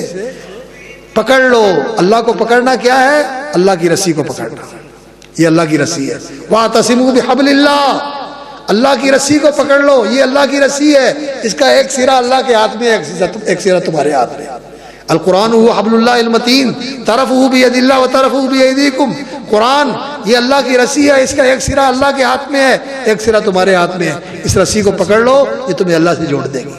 پکڑ لو۔ اللہ کو پکڑنا کیا ہے؟ اللہ کی رسی کو پکڑنا، یہ اللہ کی رسی ہے۔ واعتصموا بحبل اللہ، اللہ کی رسی کو پکڑ لو، یہ اللہ کی رسی ہے، اس کا ایک سرا اللہ کے ہاتھ میں، ایک سرا تمہارے ہاتھ میں۔ القرآن هو حبل اللہ المتین طرفہ بید اللہ و طرفہ بیدیکم، قرآن یہ اللہ کی رسی ہے، اس کا ایک سرا اللہ کے ہاتھ میں ہے، ایک سرا تمہارے ہاتھ میں ہے، اس رسی کو پکڑ لو، یہ تمہیں اللہ سے جوڑ دے گی۔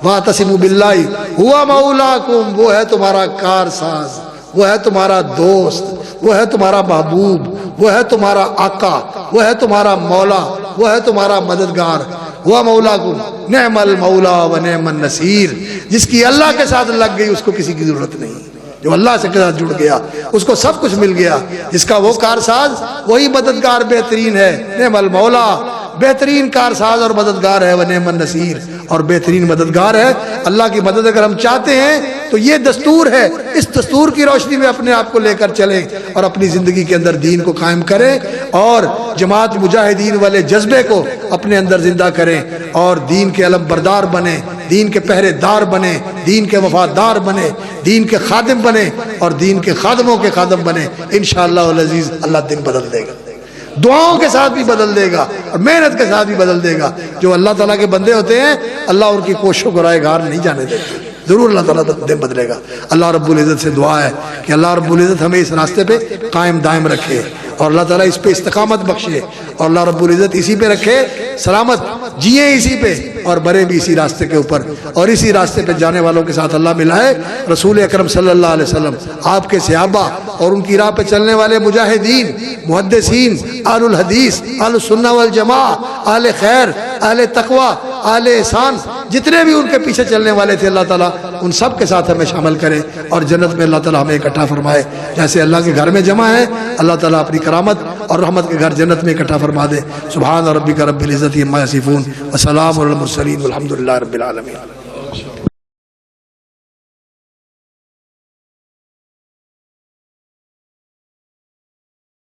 وَاعْتَصِمُوا بِاللَّهِ هُوَ مَوْلَاكُمْ، وہ ہے تمہارا کارساز، وہ ہے تمہارا دوست، وہ ہے تمہارا محبوب، وہ ہے تمہارا آقا، وہ ہے تمہارا مولا، وہ ہے تمہارا مددگار۔ وہ مولاکم نعم المولا و نعم النصیر، جس کی اللہ کے ساتھ لگ گئی اس کو کسی کی ضرورت نہیں، جو اللہ سے ساتھ جڑ گیا اس کو سب کچھ مل گیا، جس کا وہ کارساز وہی مددگار بہترین ہے۔ نعم المولا، بہترین کارساز اور مددگار ہے، و نعم النصیر، اور بہترین مددگار ہے۔ اللہ کی مدد اگر ہم چاہتے ہیں تو یہ دستور ہے، اس دستور کی روشنی میں اپنے آپ کو لے کر چلیں اور اپنی زندگی کے اندر دین کو قائم کریں، اور جماعت مجاہدین والے جذبے کو اپنے اندر زندہ کریں، اور دین کے علم بردار بنیں، دین کے پہرے دار بنے، دین کے وفادار بنے، دین کے خادم بنے اور دین کے خادموں کے خادم بنے، انشاءاللہ العزیز اللہ دن بدل دے گا، دعاؤں کے ساتھ بھی بدل دے گا اور محنت کے ساتھ بھی بدل دے گا۔ جو اللہ تعالیٰ کے بندے ہوتے ہیں اللہ ان کی کوششوں کو رائے گار نہیں جانے دیتے، ضرور اللہ تعالیٰ دن بدلے گا۔ اللہ رب العزت سے دعا ہے کہ اللہ رب العزت ہمیں اس راستے پہ قائم دائم رکھے اور اللہ تعالیٰ اس پہ استقامت بخشے اور اللہ رب العزت اسی پہ رکھے، سلامت جئیں اسی پہ اور برے بھی اسی راستے کے اوپر، اور اسی راستے پہ جانے والوں کے ساتھ اللہ ملائے رسول اکرم صلی اللہ علیہ وسلم، آپ کے صحابہ اور ان کی راہ پہ چلنے والے مجاہدین، محدثین، اہل الحدیث، اہل السنہ والجماعہ، اہل خیر، اہل تقوی، اہل احسان، جتنے بھی ان کے پیچھے چلنے والے تھے اللہ تعالیٰ ان سب کے ساتھ ہمیں شامل کرے اور جنت میں اللہ تعالیٰ ہمیں اکٹھا فرمائے۔ جیسے اللہ کے گھر میں جمع ہے اللہ تعالیٰ اپنی کرامت اور رحمت کے گھر جنت میں اکٹھا فرما دے۔ سبحان ربک رب العزت عما یصفون وسلام علی المرسلین والحمد للہ رب العالمین۔